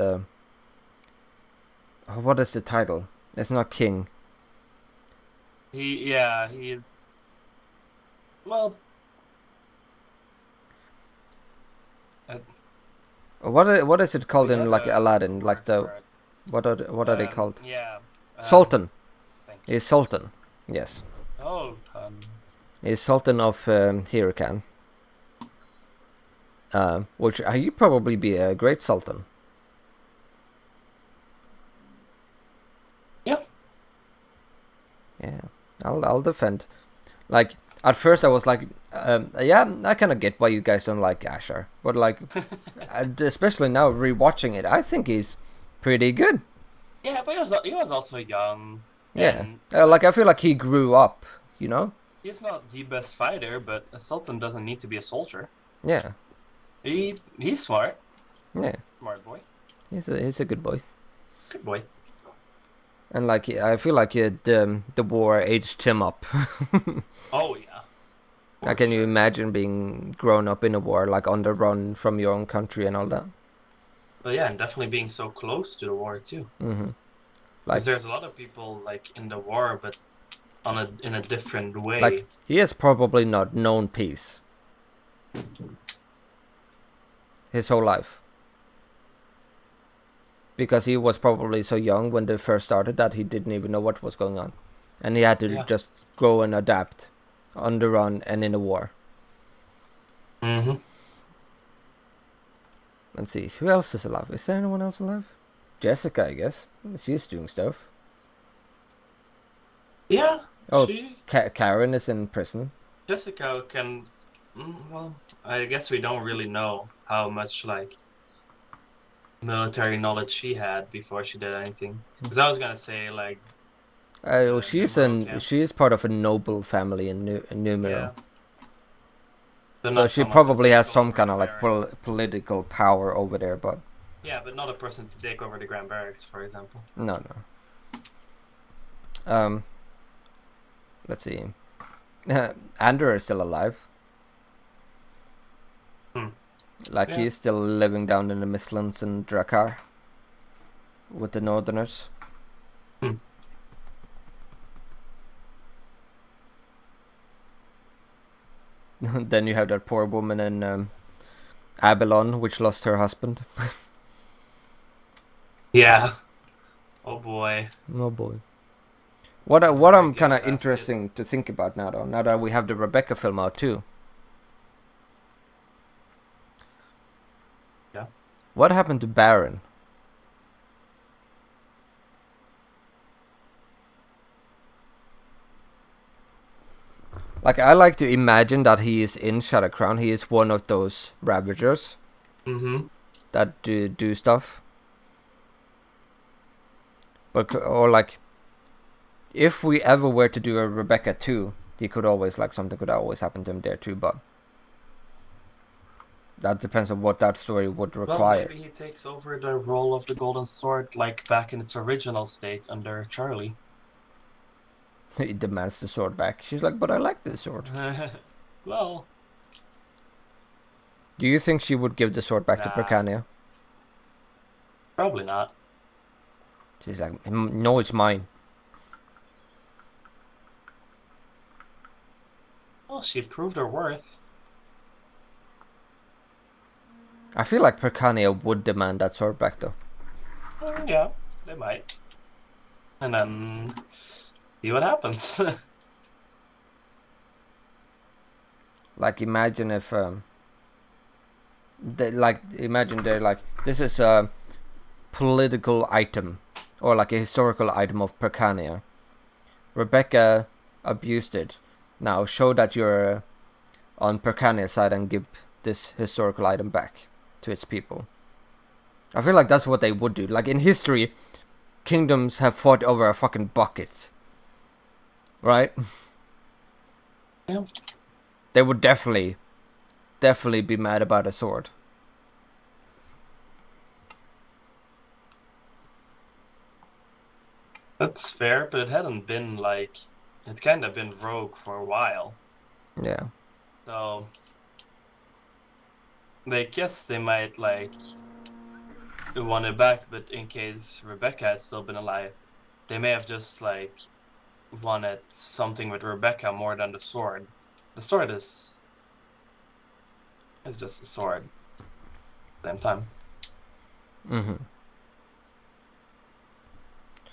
What is the title? It's not king. He is. Well. What is it called in like Aladdin? Like the. What are they called? Yeah. Sultan. He's Sultan. Yes. Oh. He's Sultan of Hirakan. Which he'd probably be a great Sultan. Yeah. Yeah. I'll defend. Like at first I was like, yeah, I kind of get why you guys don't like Ashar, but like, especially now rewatching it, I think he's pretty good. Yeah, but he was also young. Yeah, like I feel like he grew up, you know. He's not the best fighter, but a sultan doesn't need to be a soldier. Yeah. He's smart. Yeah. Smart boy. He's a good boy. Good boy. And like I feel like the war aged him up. Oh yeah. Like, can you imagine being grown up in a war, like on the run from your own country and all that? Well, yeah, and definitely being so close to the war too. Mm-hmm. Because there's a lot of people like in the war, but in a different way. Like, he has probably not known peace his whole life. Because he was probably so young when they first started that he didn't even know what was going on. And he had to just grow and adapt on the run and in the war. Mm-hmm. Let's see, who else is alive? Is there anyone else alive? Jessica, I guess. She's doing stuff. Yeah. Oh, Karen is in prison. Jessica can... well, I guess we don't really know how much, like, military knowledge she had before she did anything. Because I was gonna say, like... she's part of a noble family in Numero. Yeah. So she probably has some kind of like political power over there, but... Yeah, but not a person to take over the Grand Barracks, for example. No. Let's see. Andrew is still alive. Like, he's still living down in the Midlands in Drakkar with the Northerners. Then you have that poor woman in Abalon, which lost her husband. Yeah. Oh boy. Oh boy. What I'm kind of interesting to think about now, though, now that we have the Rebecca film out too. Yeah. What happened to Baron? Like, I like to imagine that he is in Shadow Crown. He is one of those Ravagers that do stuff. But, or like, if we ever were to do a Rebecca 2, he could always, like, something could always happen to him there too, but that depends on what that story would require. Well, maybe he takes over the role of the Golden Sword, like back in its original state under Charlie. He demands the sword back. She's like, but I like this sword. Well... Do you think she would give the sword back to Percania? Probably not. She's like, no, it's mine. Well, she proved her worth. I feel like Percania would demand that sword back, though. Yeah, they might. And then... see what happens. Like, imagine if imagine they're like, this is a political item or like a historical item of Percania. Rebecca abused it. Now show that you're on Percania's side and give this historical item back to its people. I feel like that's what they would do. Like, in history, kingdoms have fought over a fucking bucket. Right? Yeah. They would definitely be mad about a sword. That's fair, but it hadn't been like... it's kind of been rogue for a while. Yeah. So... they guess they might, like... want it back, but in case Rebecca had still been alive, they may have just, like... wanted something with Rebecca more than the sword. The sword is just a sword. At the same time.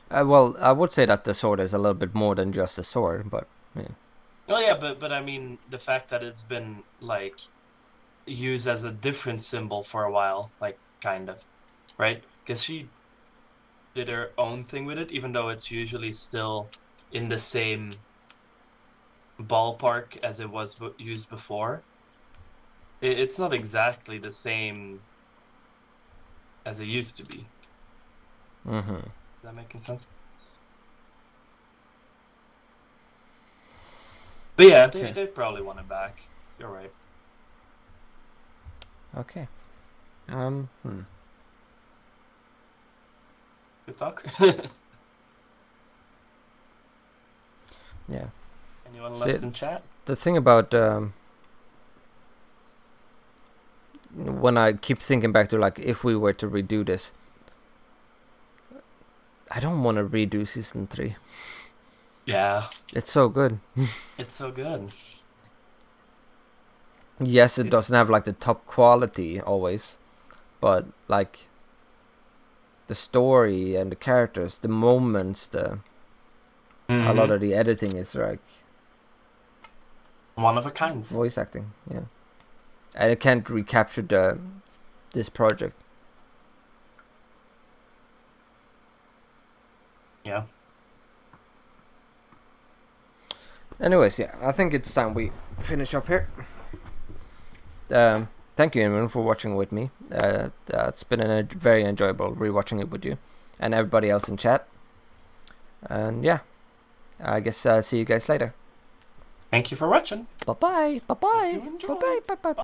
Well, I would say that the sword is a little bit more than just a sword, but yeah. Oh yeah, but I mean the fact that it's been like used as a different symbol for a while, like kind of, right? Because she did her own thing with it, even though it's usually still in the same ballpark as it was used before. It's not exactly the same as it used to be. Is that making sense? But yeah, they probably want it back. You're right. Okay. Good talk. Yeah. Anyone left in chat? The thing about when I keep thinking back to like if we were to redo this, I don't want to redo season 3. Yeah. It's so good. It's so good. Yes, it doesn't have like the top quality always, but like the story and the characters, the moments, a lot of the editing is like one of a kind. Voice acting, yeah. And it can't recapture this project. Yeah. Anyways, yeah, I think it's time we finish up here. Thank you, Inven, for watching with me. It's been very enjoyable rewatching it with you and everybody else in chat. And yeah, I guess see you guys later. Thank you for watching. Bye bye. Bye bye. Bye bye. Bye bye.